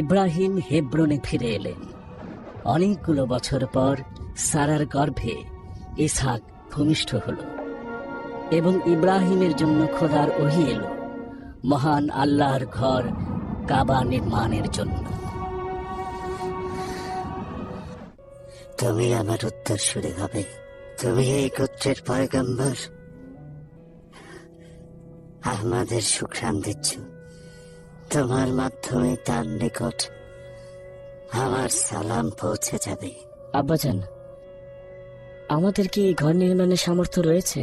ইব্রাহিম হেব্রনে ফিরে এলেন। অনেকগুলো বছর পর সারার গর্ভে ইসহাক ভূমিষ্ঠ হল এবং ইব্রাহিমের জন্য খোদার ওহী এলো মহান আল্লাহর ঘর কাবা নির্মাণের জন্য। তুমি আমার উত্তরসূরি হবে, তুমি এই গোত্রের পয়গম্বর। আমাদের সুখরাম দিচ্ছ, তোমার মাধ্যমে তার নিকট আমার সালাম পৌঁছে যাবে। আব্বাজান, আমাদের কি এই ঘর নির্মাণের সামর্থ্য রয়েছে?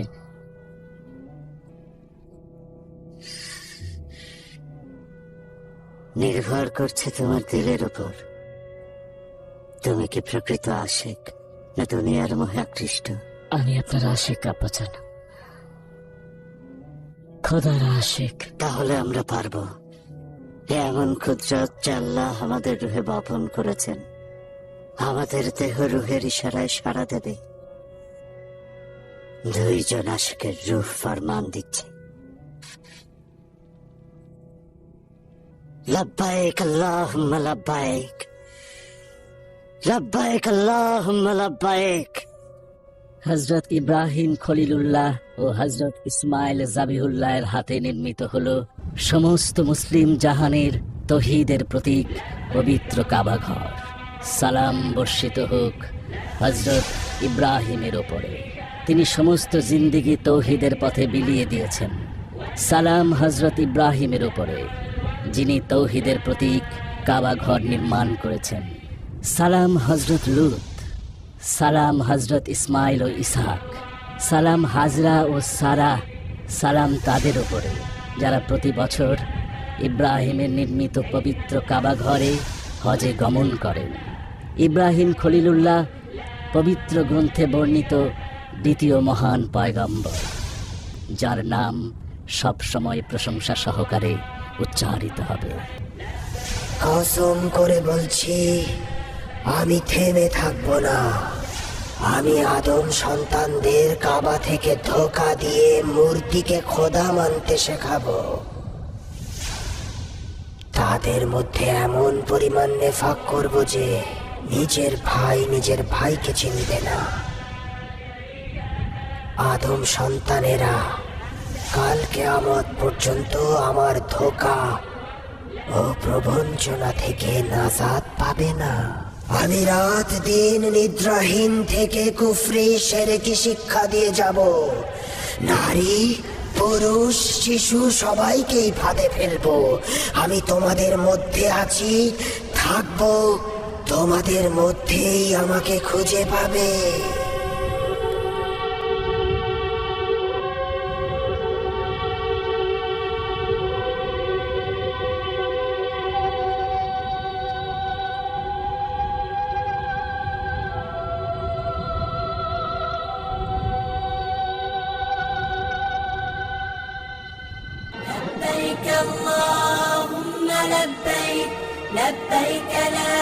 নির্ভর করছে তোমার দিলের উপর। তুমি কি প্রকৃত আশিক না দুনিয়ার মোহে আকৃষ্ট? আমি আপনার আশিক আব্বাজান, খোদার আশিক। তাহলে আমরা পারবো। এমন কুদরত যা আল্লাহ আমাদের রুহে বপন করেছেন, আমাদের দেহ রুহের ইশারায় সাড়া দেবে। দুইজন আশিকের রূহ ফরমান দিচ্ছে, লব্বাইক আল্লাহুম্মা লব্বাইক, লব্বাইক আল্লাহুম্মা লব্বাইক। হযরত ইব্রাহিম খলিলুল্লাহ ও হযরত ইসমাইল জাবিহুল্লাহের হাতে নির্মিত হলো সমস্ত মুসলিম জাহানের তৌহিদের প্রতীক পবিত্র কাবা ঘর। সালাম বর্ষিত হোক হযরত ইব্রাহিমের ওপরে, তিনি সমস্ত জিন্দেগি তৌহিদের পথে বিলিয়ে দিয়েছেন। সালাম হযরত ইব্রাহিমের ওপরে, যিনি তৌহিদের প্রতীক কাবা ঘর নির্মাণ করেছেন। সালাম হযরত লূত, সালাম হযরত ইসমাইল ও ইসহাক, সালাম হাজরা ও সারা, সালাম তাদের ওপরে যারা প্রতি বছর ইব্রাহিমের নির্মিত পবিত্র কাবা ঘরে হজে গমন করেন। ইব্রাহিম খলিলুল্লাহ পবিত্র গ্রন্থে বর্ণিত দ্বিতীয় মহান পয়গম্বর, যার নাম সবসময় প্রশংসা সহকারে উচ্চারিত হবে। কসম করে বলছি, আমি থেমে থাকবো না। আমি আদম সন্তানদের কাবা থেকে ধোঁকা দিয়ে মূর্তিকে খোদা মানতে শেখাবো। তাদের মধ্যে এমন পরিমাণ নেফাক করব যে নিজের ভাই নিজের ভাইকে চিনবে না। আদম সন্তানেরা কাল কিয়ামত পর্যন্ত আমার ধোঁকা ও প্রবঞ্চনা থেকে নাজাত পাবে না। আমি রাত দিন নিদ্রাহীন থেকে কুফরি শিরকি শিক্ষা দিয়ে যাব। নারী পুরুষ শিশু সবাইকেই ফাঁদে ফেলবো। আমি তোমাদের মধ্যে আছি, থাকবো, তোমাদের মধ্যেই আমাকে খুঁজে পাবে। لبيك اللهم لبيك لبيك لا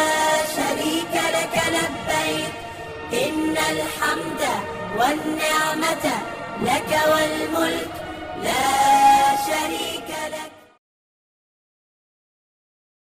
شريك لك لبيك إن الحمد والنعمة لك والملك لا شريك لك